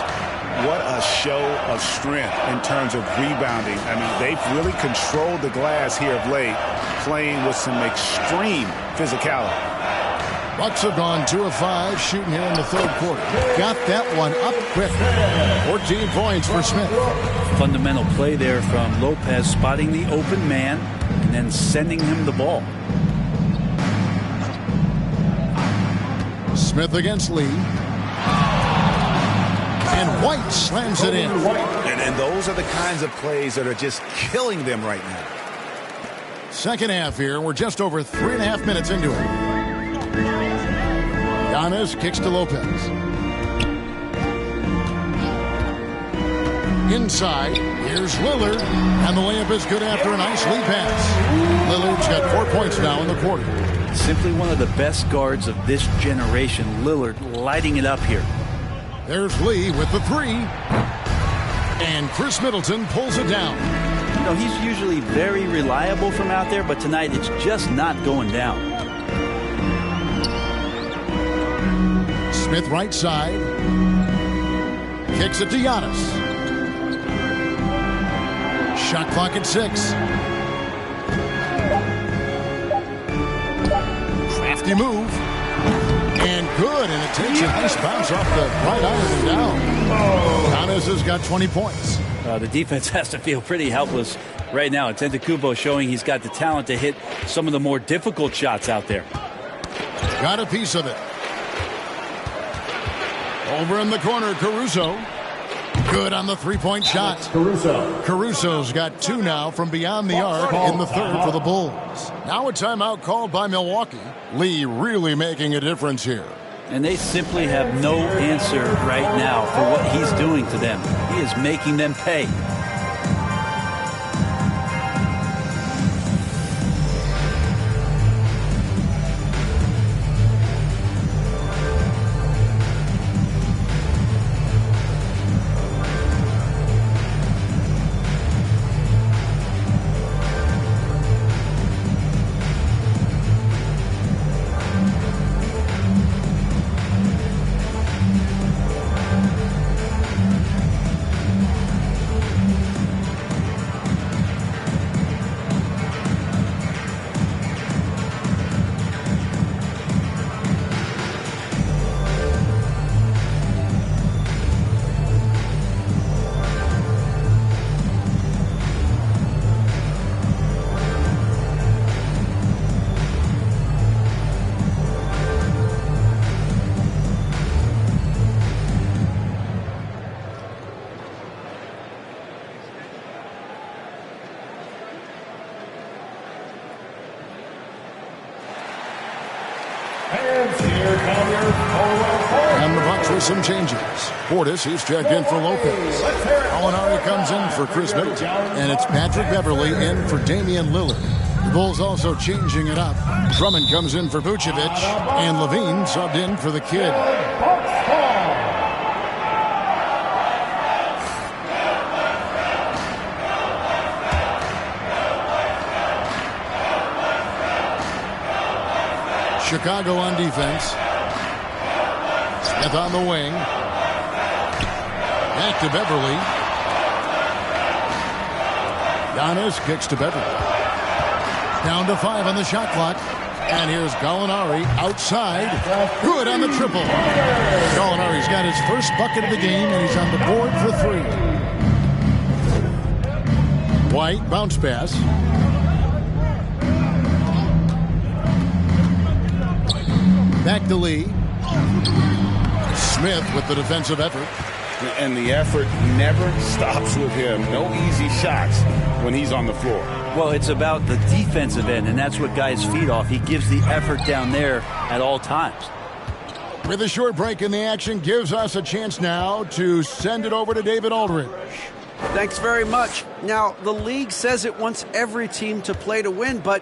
What a show of strength in terms of rebounding. I mean, they've really controlled the glass here of late, playing with some extreme physicality. Bucks have gone 2 of 5 shooting here in the third quarter. Got that one up quick. 14 points for Smith. Fundamental play there from Lopez, spotting the open man and then sending him the ball. Smith against Lee. And White slams it in. And those are the kinds of plays that are just killing them right now. Second half here. We're just over 3.5 minutes into it. Giannis kicks to Lopez. Inside, here's Lillard, and the layup is good after a nice lead pass. Lillard's got 4 points now in the quarter. Simply one of the best guards of this generation. Lillard lighting it up here. There's Lee with the three. And Chris Middleton pulls it down. You know, he's usually very reliable from out there, but tonight it's just not going down. Smith right side. Kicks it to Giannis. Shot clock at 6. Crafty move. And good, and it takes a nice bounce off the right iron and down. Giannis has got 20 points. The defense has to feel pretty helpless right now. Antetokounmpo showing he's got the talent to hit some of the more difficult shots out there. Got a piece of it. Over in the corner, Caruso. Good on the three-point shot. Caruso's got 2 now from beyond the arc in the third for the Bulls. Now a timeout called by Milwaukee. Lee really making a difference here. And they simply have no answer right now for what he's doing to them. He is making them pay. And the Bucks with some changes. Portis, he's checked in for Lopez. Gallinari comes in for Chris Middleton. And it's Patrick Beverley in for Damian Lillard. The Bulls also changing it up. Drummond comes in for Vucevic. And Levine subbed in for the kid. Chicago on defense. Smith on the wing. Back to Beverley. Giannis kicks to Beverley. Down to 5 on the shot clock. And here's Gallinari outside. Good on the triple. Gallinari's got his first bucket of the game, and he's on the board for 3. White, bounce pass. Back to Lee. Smith with the defensive effort. And the effort never stops with him. No easy shots when he's on the floor. Well, it's about the defensive end, and that's what guys feed off. He gives the effort down there at all times. With a short break in the action, gives us a chance now to send it over to David Aldridge. Thanks very much. Now, the league says it wants every team to play to win, but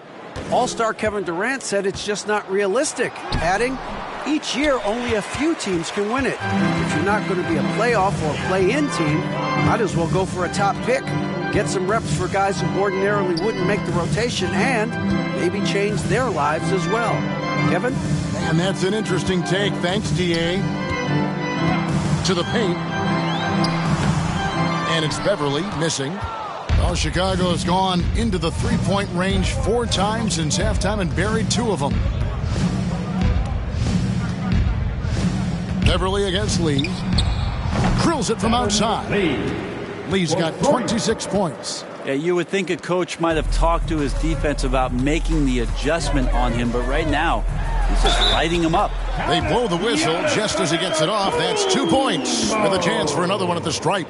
All-Star Kevin Durant said it's just not realistic, adding, each year only a few teams can win it. If you're not going to be a playoff or play-in team, might as well go for a top pick. Get some reps for guys who ordinarily wouldn't make the rotation and maybe change their lives as well. Kevin? And that's an interesting take. Thanks, D.A. To the paint. And it's Beverley missing. Well, Chicago has gone into the three-point range 4 times since halftime and buried 2 of them. Beverley against Lee. Drills it from outside. Lee's got 26 points. Yeah, you would think a coach might have talked to his defense about making the adjustment on him, but right now, he's just lighting him up. They blow the whistle just as he gets it off. That's 2 points with a chance for another one at the stripe.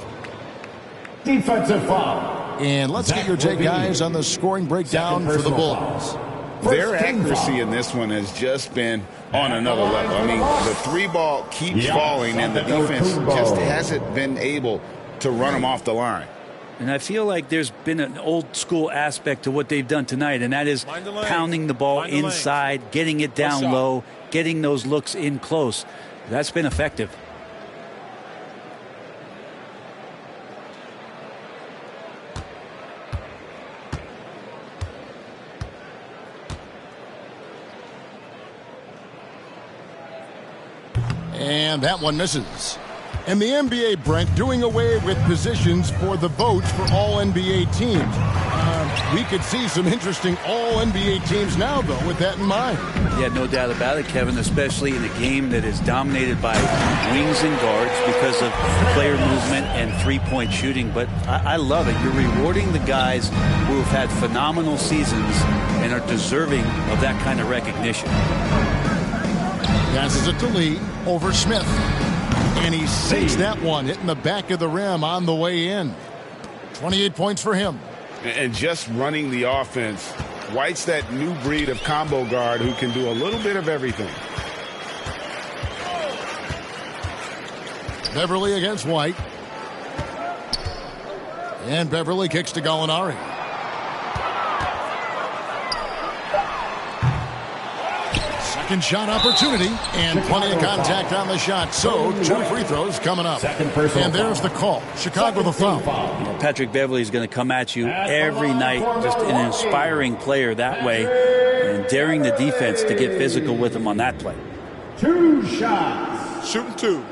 Defensive foul. And let's get your take, guys, on the scoring breakdown for the Bulls. Their accuracy in this one has just been on another level. I mean, the 3 ball keeps falling, and the defense just hasn't been able to run them off the line. And I feel like there's been an old school aspect to what they've done tonight, and that is pounding the ball inside, getting it down low, getting those looks in close. That's been effective. And that one misses. And the NBA, Brent, doing away with positions for the votes for all NBA teams. We could see some interesting all NBA teams now, though, with that in mind. Yeah, no doubt about it, Kevin, especially in a game that is dominated by wings and guards because of player movement and three-point shooting. But I love it. You're rewarding the guys who have had phenomenal seasons and are deserving of that kind of recognition. Passes it to Lee over Smith. And he sinks that one, hitting the back of the rim on the way in. 28 points for him. And just running the offense, White's that new breed of combo guard who can do a little bit of everything. Beverly against White. And Beverly kicks to Gallinari. Second shot opportunity, and plenty of contact on the shot. So, 2 free throws coming up. And there's the call. Chicago the foul. Patrick Beverly is going to come at you every night. Just an inspiring player that way. And daring the defense to get physical with him on that play. 2 shots. Shooting 2.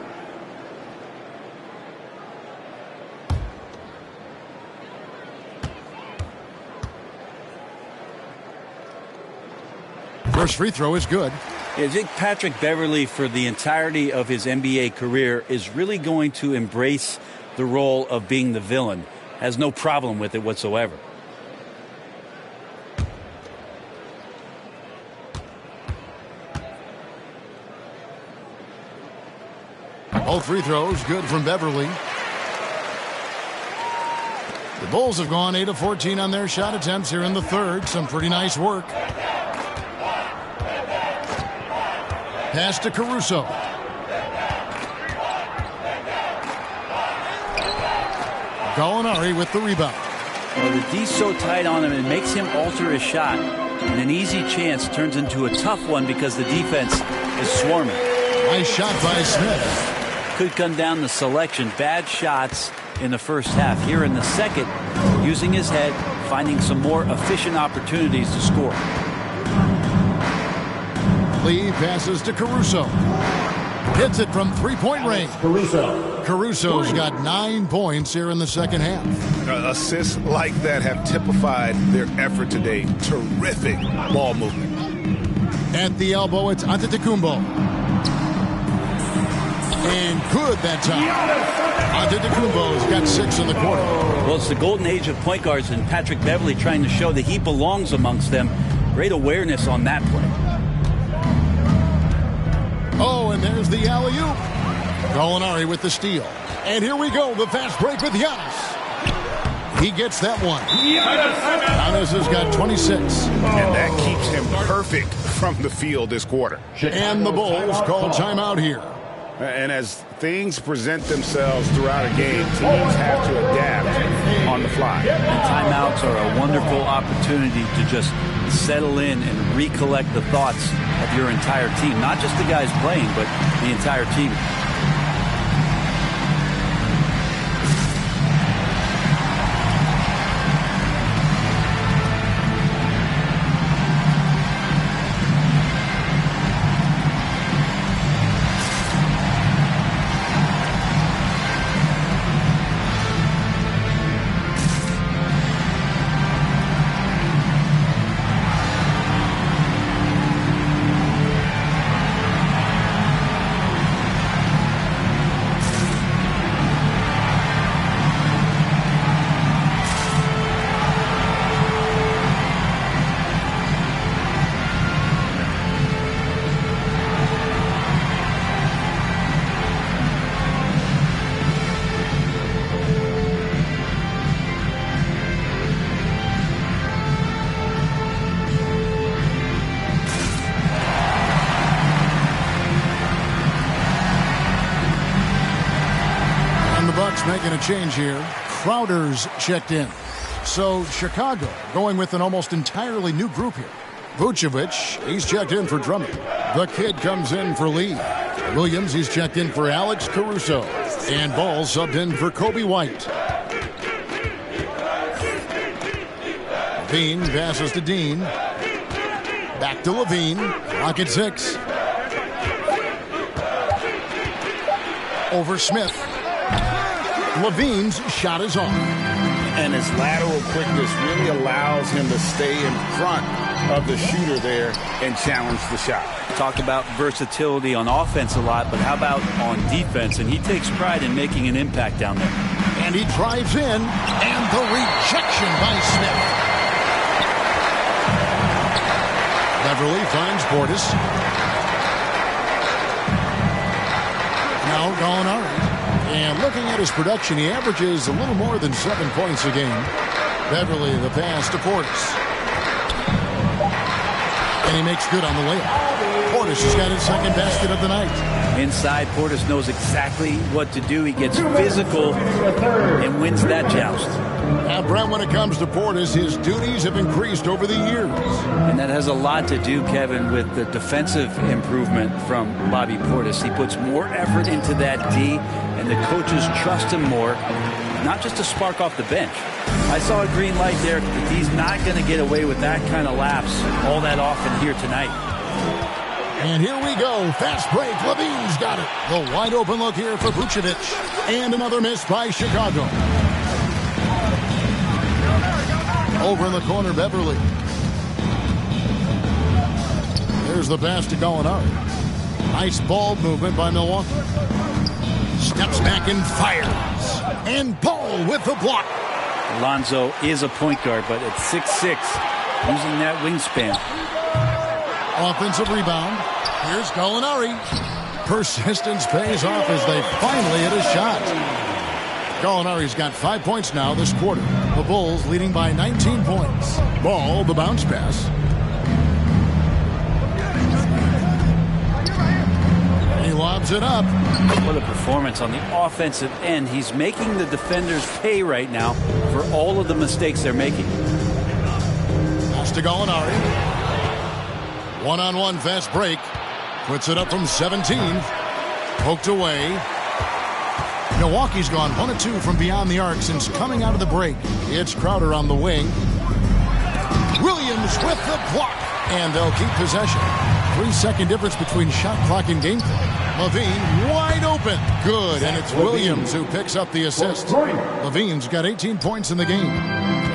First free throw is good. I think Patrick Beverly, for the entirety of his NBA career, is really going to embrace the role of being the villain. Has no problem with it whatsoever. Both free throws good from Beverly. The Bulls have gone 8 of 14 on their shot attempts here in the third. Some pretty nice work. Pass to Caruso. Gallinari with the rebound. Well, the D's so tight on him, it makes him alter his shot. And an easy chance turns into a tough one because the defense is swarming. Nice shot by Smith. Could come down to selection. Bad shots in the first half. Here in the second, using his head, finding some more efficient opportunities to score. Lee passes to Caruso. Hits it from three-point range. Caruso's got 9 points here in the second half. Assists like that have typified their effort today. Terrific ball movement. At the elbow, it's Antetokounmpo. And good that time. Antetokounmpo's got 6 in the quarter. Well, it's the golden age of point guards, and Patrick Beverly trying to show that he belongs amongst them. Great awareness on that play. Oh, and there's the alley-oop. Gallinari with the steal. And here we go, the fast break with Giannis. He gets that one. Giannis has got 26. And that keeps him perfect from the field this quarter. And the Bulls call timeout here. And as things present themselves throughout a game, teams have to adapt on the fly. And timeouts are a wonderful opportunity to just settle in and recollect the thoughts of your entire team. Not just the guys playing, but the entire team. making a change here. Crowder's checked in. So Chicago going with an almost entirely new group here. Vucevic, he's checked in for Drummond. The kid comes in for Lee. Williams, he's checked in for Alex Caruso. And Ball subbed in for Kobe White. Levine passes to Dean. Back to Levine. Clock at 6. Over Smith. Levine's shot is on. And his lateral quickness really allows him to stay in front of the shooter there and challenge the shot. Talked about versatility on offense a lot, but how about on defense? And he takes pride in making an impact down there. And he drives in, and the rejection by Smith. Beverly finds Portis. Now Gallinari. And looking at his production, he averages a little more than 7 points a game. Beverly, the pass to Portis. And he makes good on the layup. Portis has got his second basket of the night. Inside, Portis knows exactly what to do. He gets physical and wins that joust. Now, Brent, when it comes to Portis, his duties have increased over the years. And that has a lot to do, Kevin, with the defensive improvement from Bobby Portis. He puts more effort into that D, and the coaches trust him more, not just to spark off the bench. I saw a green light there. He's not going to get away with that kind of lapse all that often here tonight. And here we go. Fast break. Levine's got it. The wide open look here for Vucevic. And another miss by Chicago. Over in the corner, Beverly. There's the pass to Gallinari. Nice ball movement by Milwaukee. Steps back and fires. And Ball with the block. Lonzo is a point guard, but at 6'6", using that wingspan. Offensive rebound. Here's Gallinari. Persistence pays off as they finally hit a shot. Gallinari's got 5 points now this quarter. The Bulls leading by 19 points. Ball, the bounce pass. He lobs it up. What a performance on the offensive end. He's making the defenders pay right now for all of the mistakes they're making. Pass to Gallinari. One-on-one fast break. Puts it up from 17. Poked away. Milwaukee's gone 1 of 2 from beyond the arc since coming out of the break. It's Crowder on the wing. Williams with the block. And they'll keep possession. 3-second difference between shot clock and game clock. Levine wide open. Good. And it's Williams who picks up the assist. Levine's got 18 points in the game.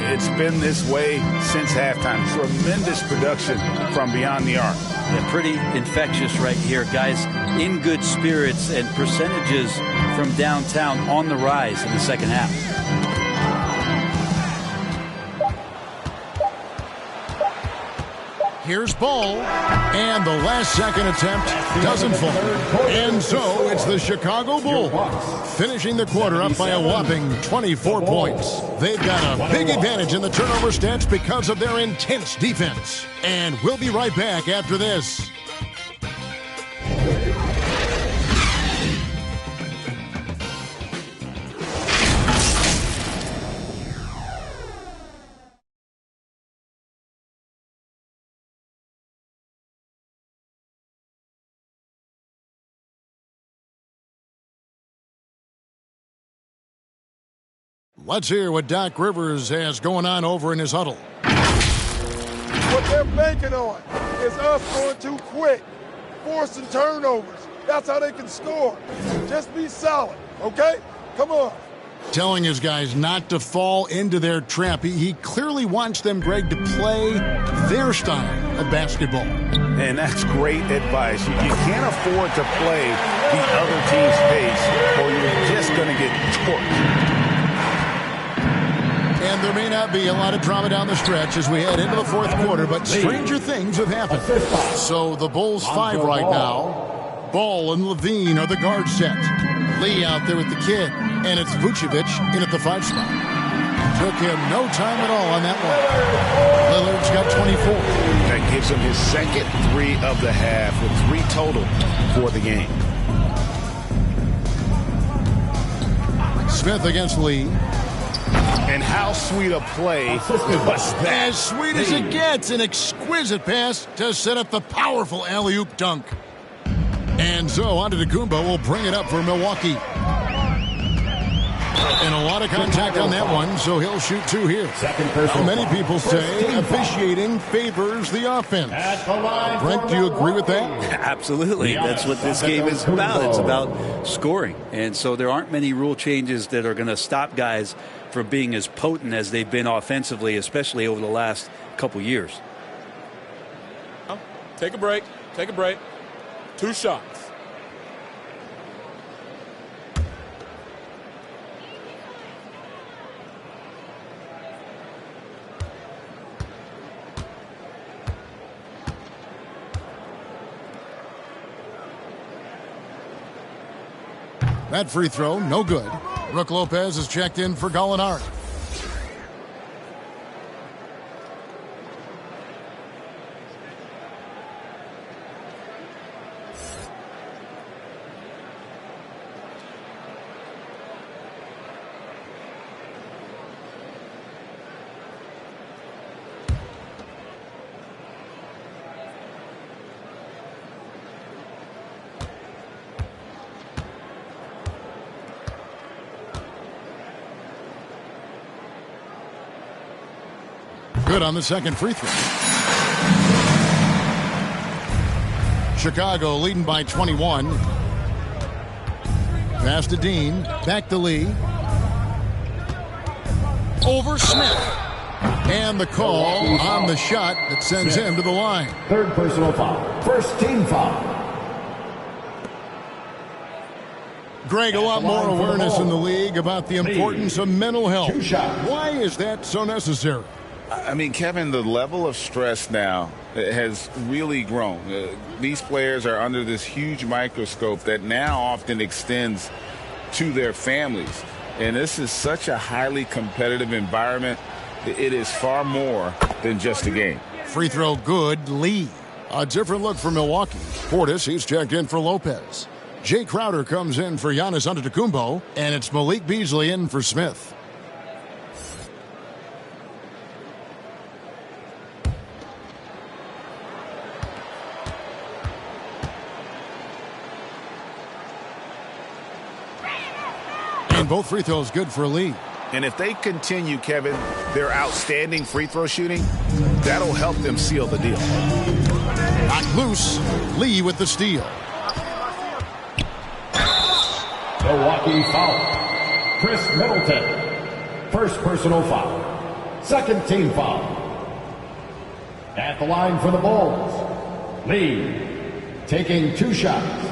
It's been this way since halftime. Tremendous production from beyond the arc. Yeah, pretty infectious right here. Guys in good spirits and percentages from downtown on the rise in the second half. Here's Ball, and the last second attempt doesn't fall. And so it's the Chicago Bulls finishing the quarter up by a whopping 24 points. They've got a big advantage in the turnover stats because of their intense defense. And we'll be right back after this. Let's hear what Doc Rivers has going on over in his huddle. What they're banking on is us going too quick, forcing turnovers. That's how they can score. Just be solid, okay? Come on. Telling his guys not to fall into their trap. He clearly wants them, Greg, to play their style of basketball. And that's great advice. You can't afford to play the other team's pace or you're just going to get torched. And there may not be a lot of drama down the stretch as we head into the fourth quarter, but stranger things have happened. So the Bulls 5 right now. Ball and Levine are the guard set. Lee out there with the kid, and it's Vucevic in at the 5 spot. Took him no time at all on that one. Lillard's got 24. That gives him his second 3 of the half with 3 total for the game. Smith against Lee. And how sweet a play was that? As sweet as it gets. An exquisite pass to set up the powerful alley-oop dunk. And so Antetokounmpo will bring it up for Milwaukee. And a lot of contact on that one, so he'll shoot 2 here. Many people say officiating favors the offense. Brent, do you agree with that? Absolutely. That's what this game is about. It's about scoring. And so there aren't many rule changes that are going to stop guys from being as potent as they've been offensively, especially over the last couple years. Take a break. Take a break. 2 shots. That free throw, no good. Brook Lopez is checked in for Gallinari. Good on the second free throw. Chicago leading by 21. Pass to Dean. Back to Lee. Over Smith. And the call on the shot that sends him to the line. Third personal foul. First team foul. Greg, a lot more awareness in the league about the importance of mental health. Why is that so necessary? I mean, Kevin, the level of stress now has really grown. These players are under this huge microscope that now often extends to their families. And this is such a highly competitive environment. It is far more than just a game. Free throw good, Lee. A different look for Milwaukee. Portis, he's checked in for Lopez. Jay Crowder comes in for Giannis Antetokounmpo, and it's Malik Beasley in for Smith. And both free throws good for Lee. And if they continue, Kevin, their outstanding free throw shooting, that'll help them seal the deal. Knocked loose. Lee with the steal. Milwaukee foul. Chris Middleton. First personal foul. Second team foul. At the line for the Bulls, Lee taking 2 shots.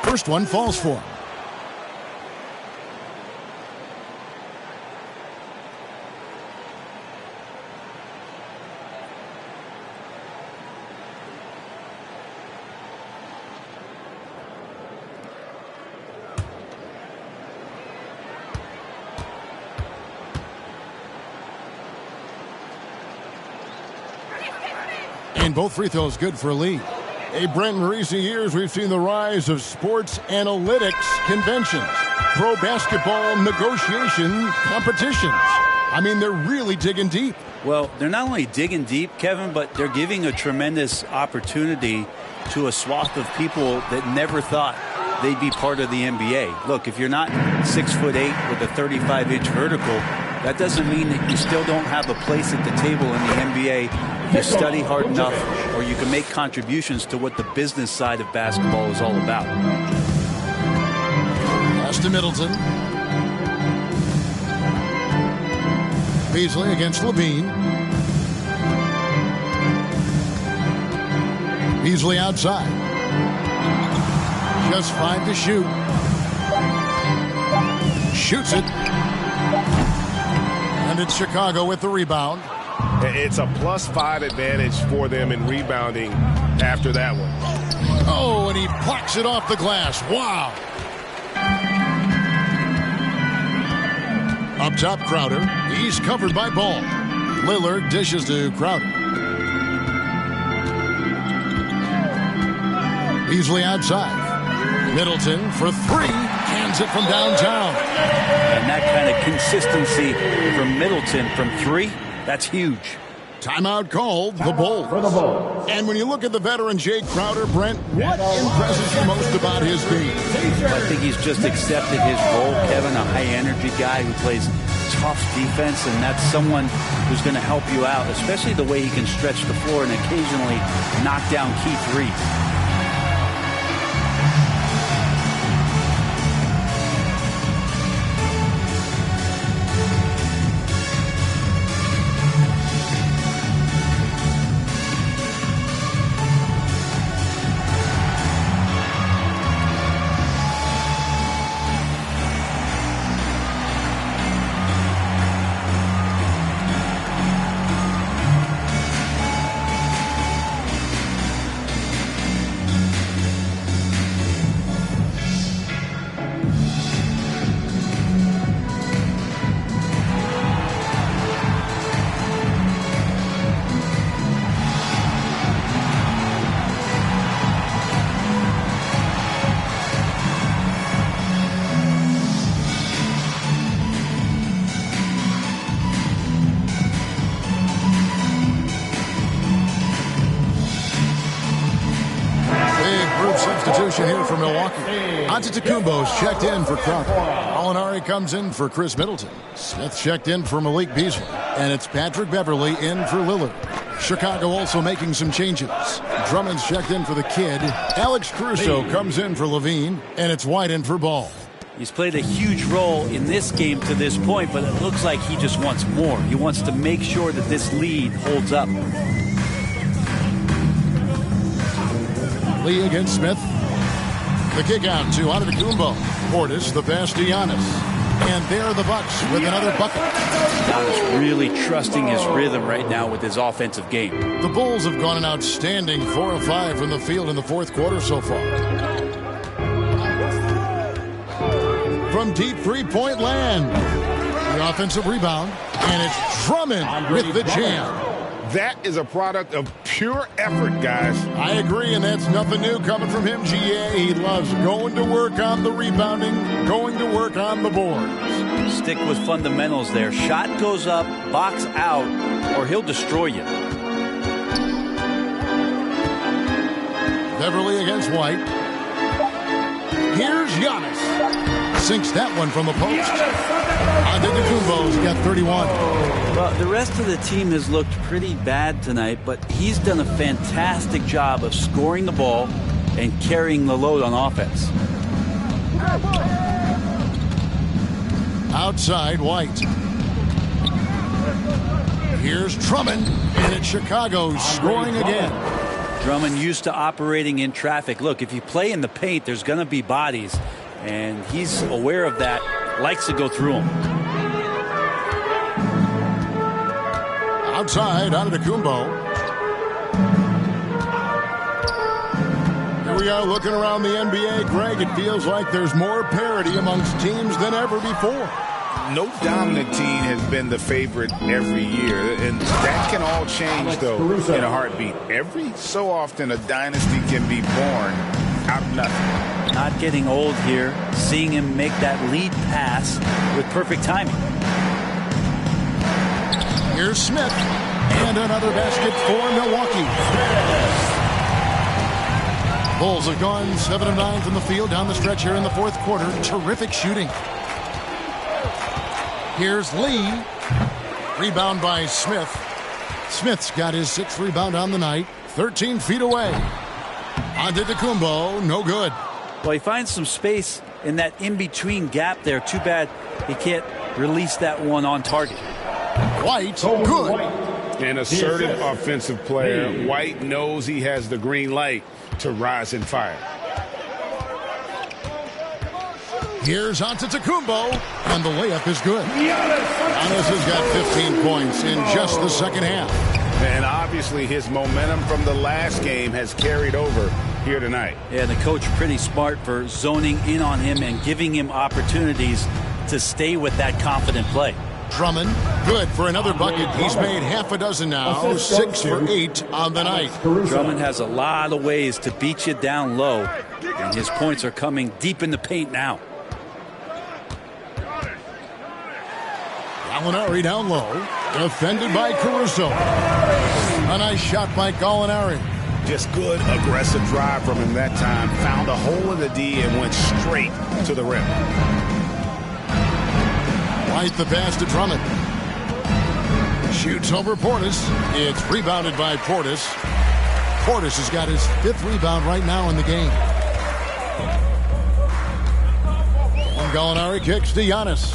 First one falls for him. And both free throws good for Lee. Hey, Brent, in recent years, we've seen the rise of sports analytics conventions, pro basketball negotiation competitions. I mean, they're really digging deep. Well, they're not only digging deep, Kevin, but they're giving a tremendous opportunity to a swath of people that never thought they'd be part of the NBA. Look, if you're not 6'8" with a 35-inch vertical, that doesn't mean that you still don't have a place at the table in the NBA if you study hard enough, or you can make contributions to what the business side of basketball is all about. Pass to Middleton. Beasley against Levine. Beasley outside. Just 5 to shoot. Shoots it. And it's Chicago with the rebound. It's a +5 advantage for them in rebounding after that one. Oh, and he blocks it off the glass. Wow. Up top, Crowder. He's covered by Ball. Lillard dishes to Crowder. Beasley outside. Middleton for three. Cans it from downtown. And that kind of consistency from Middleton from three, that's huge. Timeout called, the Bulls. And when you look at the veteran Jay Crowder, Brent, what impresses you most about his game? I think he's just accepted his role, Kevin, a high-energy guy who plays tough defense, and that's someone who's going to help you out, especially the way he can stretch the floor and occasionally knock down key threes. Substitution here for Milwaukee. Antetokounmpo's checked in for Crowder. Molinari comes in for Chris Middleton. Smith checked in for Malik Beasley. And it's Patrick Beverley in for Lillard. Chicago also making some changes. Drummond's checked in for the kid. Alex Caruso comes in for Levine. And it's White in for Ball. He's played a huge role in this game to this point, but it looks like he just wants more. He wants to make sure that this lead holds up. Lee against Smith. The kick out to Antetokounmpo. Portis, the pass to Giannis. And there are the Bucks with another bucket. Giannis really trusting his rhythm right now with his offensive game. The Bulls have gone an outstanding 4 of 5 from the field in the fourth quarter so far. From deep three-point land. The offensive rebound. And it's Drummond with the jam. That is a product of pure effort, guys. I agree, and that's nothing new coming from him, GA. He loves going to work on the rebounding, going to work on the boards. Stick with fundamentals there. Shot goes up, box out, or he'll destroy you. Beverley against White. Here's Giannis. Sinks that one from the post. Antetokounmpo's got 31. Well, the rest of the team has looked pretty bad tonight, but he's done a fantastic job of scoring the ball and carrying the load on offense. Outside, White. Here's Drummond, and it's Chicago scoring again. Drummond used to operating in traffic. Look, if you play in the paint, there's going to be bodies, and he's aware of that, likes to go through them. Outside, Antetokounmpo. Here we are looking around the NBA, Greg. It feels like there's more parity amongst teams than ever before. No dominant team has been the favorite every year, and that can all change, though, in a heartbeat. Every so often, a dynasty can be born out of nothing. Not getting old here, seeing him make that lead pass with perfect timing. Here's Smith, and another basket for Milwaukee. Bulls have gone 7 of 9 from the field down the stretch here in the fourth quarter. Terrific shooting. Here's Lee. Rebound by Smith. Smith's got his 6th rebound on the night. 13 feet away. Antetokounmpo, no good. Well, he finds some space in that in-between gap there. Too bad he can't release that one on target. White, good. An assertive offensive player. White knows he has the green light to rise and fire. Here's Antetokounmpo, and the layup is good. Giannis has got 15 points in just the second half. And obviously his momentum from the last game has carried over here tonight. Yeah, the coach pretty smart for zoning in on him and giving him opportunities to stay with that confident play. Drummond, good for another bucket. He's made half a dozen now, 6 for 8 on the night. Drummond has a lot of ways to beat you down low, and his points are coming deep in the paint now. Gallinari down low, defended by Caruso. A nice shot by Gallinari. Just good, aggressive drive from him that time. Found a hole in the D and went straight to the rim. White the pass to Drummond. Shoots over Portis. It's rebounded by Portis. Portis has got his 5th rebound right now in the game. And Gallinari kicks to Giannis.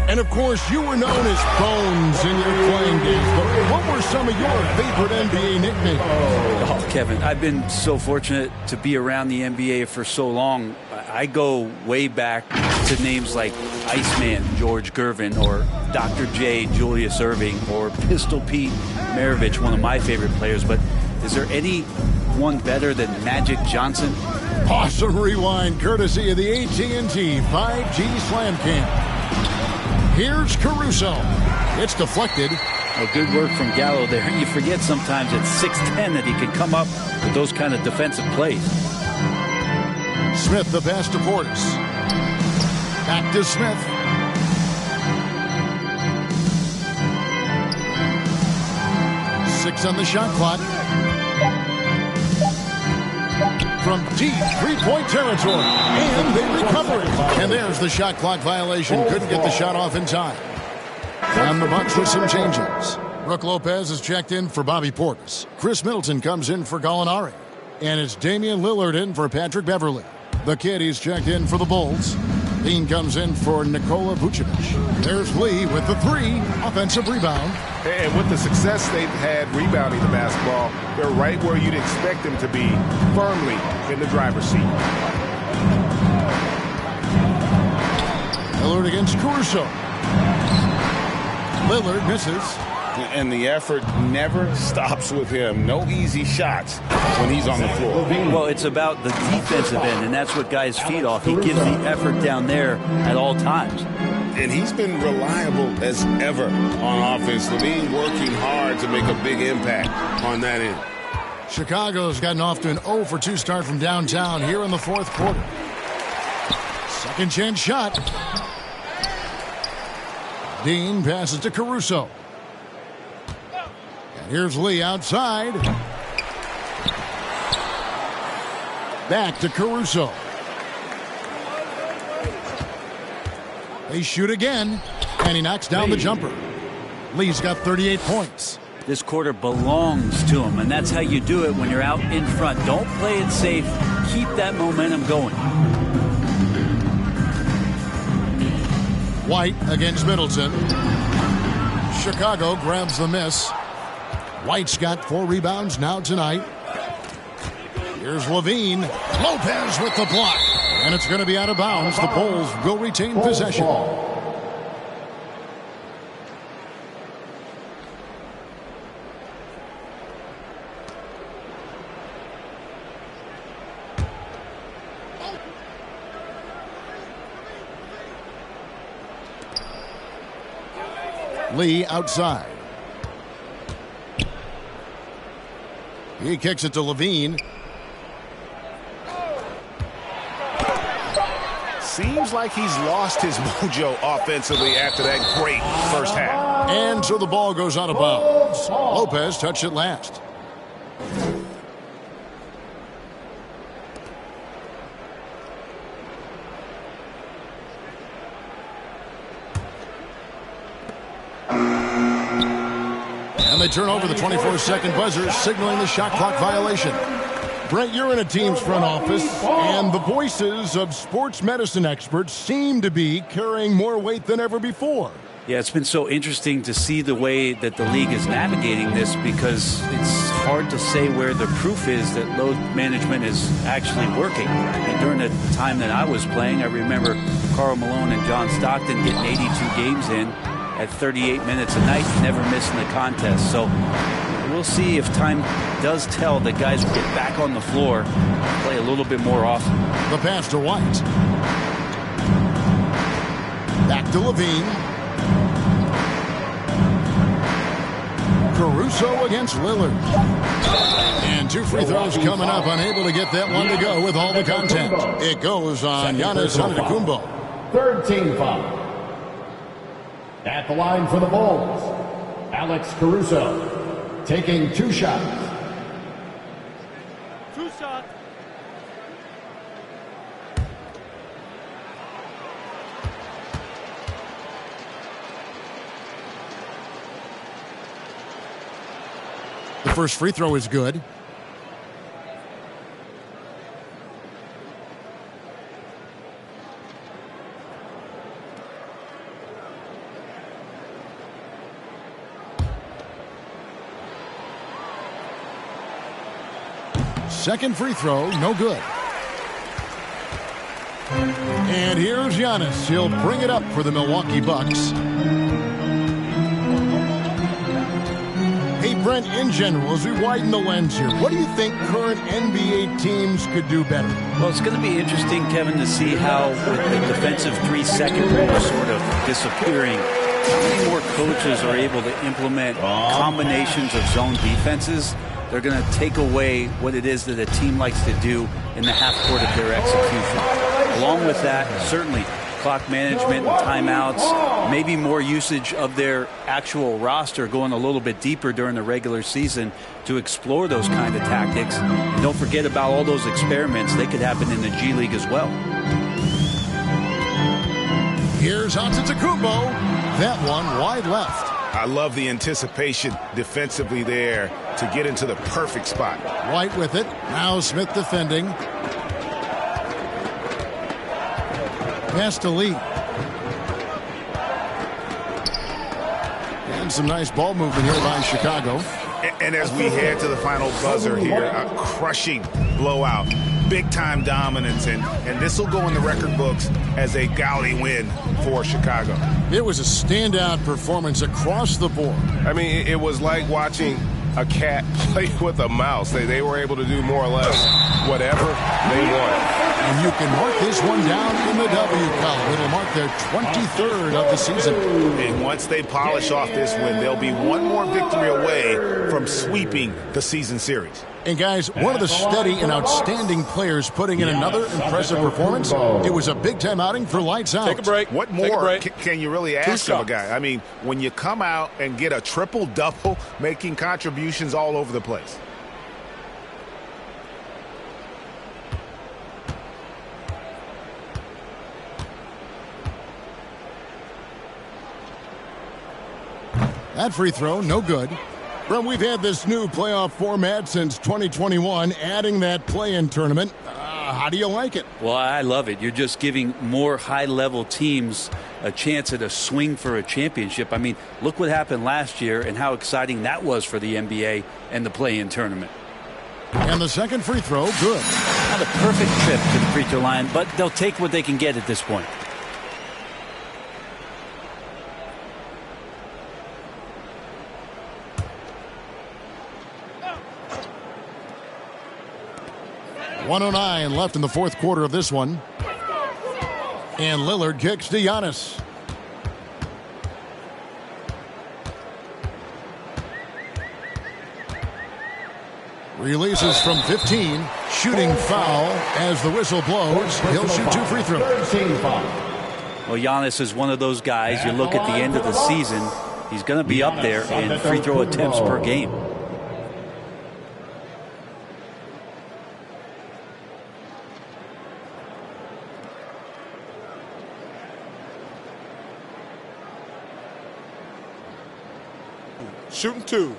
And, of course, you were known as Bones in your playing days. But what were some of your favorite NBA nicknames? Oh, Kevin, I've been so fortunate to be around the NBA for so long. I go way back to names like Iceman George Gervin or Dr. J Julius Erving or Pistol Pete Maravich, one of my favorite players. But is there any one better than Magic Johnson? Awesome rewind courtesy of the AT&T 5G Slam Cam. Here's Caruso. It's deflected. Oh, good work from Gallo there. You forget sometimes at 6'10" that he can come up with those kind of defensive plays. Smith the pass to Portis. Back to Smith. Six on the shot clock. From deep three-point territory. And they recover it. And there's the shot clock violation. Couldn't get the shot off in time. And the Bucks with some changes. Brook Lopez is checked in for Bobby Portis. Chris Middleton comes in for Gallinari. And it's Damian Lillard in for Patrick Beverley. The kid, he's checked in for the Bulls. Bean comes in for Nikola Vucevic. There's Lee with the 3, offensive rebound. And with the success they've had rebounding the basketball, they're right where you'd expect them to be, firmly in the driver's seat. Lillard against Caruso. Lillard misses. And the effort never stops with him. No easy shots when he's on the floor. Well, it's about the defensive end, and that's what guys feed off. He gives the effort down there at all times. And he's been reliable as ever on offense. Levine working hard to make a big impact on that end. Chicago's gotten off to an 0 for 2 start from downtown here in the 4th quarter. Second chance shot. Dean passes to Caruso. And here's Lee outside. Back to Caruso. They shoot again, and he knocks down the jumper. Lee's got 38 points. This quarter belongs to him, and that's how you do it when you're out in front. Don't play it safe. Keep that momentum going. White against Middleton. Chicago grabs the miss. White's got 4 rebounds now tonight. Here's Levine. Lopez with the block. And it's going to be out of bounds. The Bulls will retain possession. Lee outside. He kicks it to Levine. Seems like he's lost his mojo offensively after that great first half. And so the ball goes out of bounds. Lopez touched it last. And they turn over the 24-second buzzer, signaling the shot clock violation. Brent, you're in a team's front office, and the voices of sports medicine experts seem to be carrying more weight than ever before. Yeah, it's been so interesting to see the way that the league is navigating this, because it's hard to say where the proof is that load management is actually working. And during the time that I was playing, I remember Karl Malone and John Stockton getting 82 games in at 38 minutes a night, never missing the contest. So we'll see if time does tell that guys will get back on the floor, play a little bit more often. The pass to White. Back to Levine. Caruso against Lillard. And 2 free throws coming up, unable to get that one to go with all the content. It goes on Giannis Antetokounmpo. Third team foul. At the line for the Bulls, Alex Caruso taking 2 shots. 2 shots. The first free throw is good. Second free throw, no good. And here's Giannis. He'll bring it up for the Milwaukee Bucks. Hey, Brent, in general, as we widen the lens here, what do you think current NBA teams could do better? Well, it's going to be interesting, Kevin, to see how with the defensive 3-second rule sort of disappearing, how many more coaches are able to implement combinations of zone defenses. They're going to take away what it is that a team likes to do in the half court of their execution. Along with that, certainly clock management and timeouts, maybe more usage of their actual roster going a little bit deeper during the regular season to explore those kind of tactics. And don't forget about all those experiments. They could happen in the G League as well. Here's Antetokounmpo. That one wide left. I love the anticipation defensively there to get into the perfect spot. White with it. Now Smith defending. Pass to Lee. And some nice ball movement here by Chicago. And as we head to the final buzzer here, a crushing blowout. Big-time dominance, and this will go in the record books as a gaudy win for Chicago. It was a standout performance across the board. I mean, it was like watching a cat play with a mouse. They were able to do more or less whatever they wanted. And you can mark this one down in the W column. It'll mark their 23rd of the season. And once they polish off this win, they'll be one more victory away from sweeping the season series. And guys, one of the steady and outstanding players putting in another impressive performance. It was a big-time outing for Lights Out. Take a break. What more can you really ask of a guy? I mean, when you come out and get a triple-double, making contributions all over the place. That free throw, no good. Well, we've had this new playoff format since 2021, adding that play-in tournament. How do you like it? Well, I love it. You're just giving more high-level teams a chance at a swing for a championship. I mean, look what happened last year and how exciting that was for the NBA and the play-in tournament. And the second free throw, good. Not a perfect trip to the free throw line, but they'll take what they can get at this point. .109 left in the fourth quarter of this one. And Lillard kicks to Giannis. Releases from 15. Shooting foul as the whistle blows. He'll shoot 2 free throws. Well, Giannis is one of those guys. You look at the end of the season, he's going to be up there in free throw attempts per game. Shooting 2.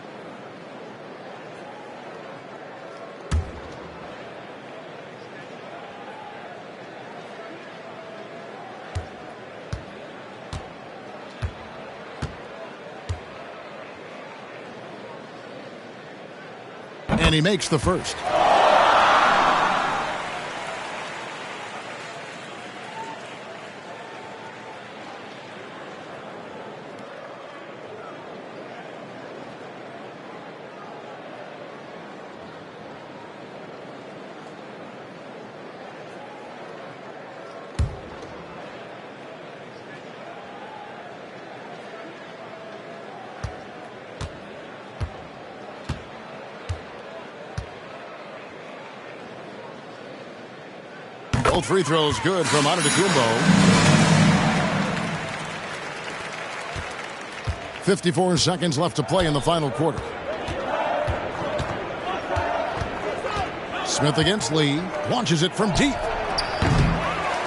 And he makes the first. Both free throws good from Antetokounmpo. 54 seconds left to play in the final quarter. Smith against Lee. Launches it from deep.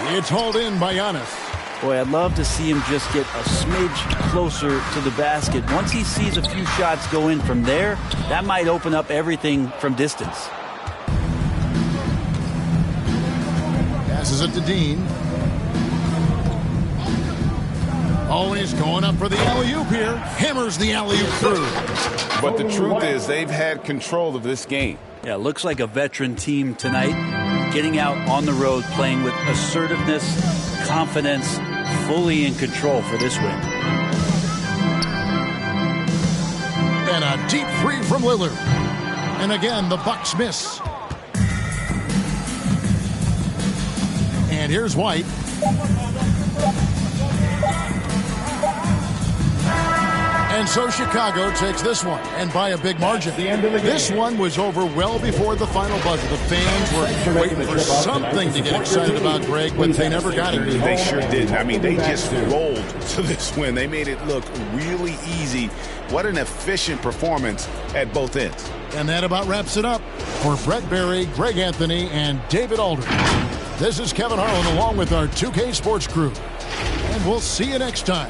It's hauled in by Giannis. Boy, I'd love to see him just get a smidge closer to the basket. Once he sees a few shots go in from there, that might open up everything from distance. Passes it to Dean. Always going up for the alley-oop here. Hammers the alley-oop through. But the truth is they've had control of this game. Yeah, looks like a veteran team tonight. Getting out on the road, playing with assertiveness, confidence, fully in control for this win. And a deep three from Lillard. And again, the Bucks miss. And here's White. And so Chicago takes this one, and by a big margin. This one was over well before the final buzzer. The fans were waiting for something to get excited about, Greg, but they never got it. They sure didn't. I mean, they just rolled to this win. They made it look really easy. What an efficient performance at both ends. And that about wraps it up. For Brett Berry, Greg Anthony, and David Aldridge, this is Kevin Harlan along with our 2K Sports crew. And we'll see you next time.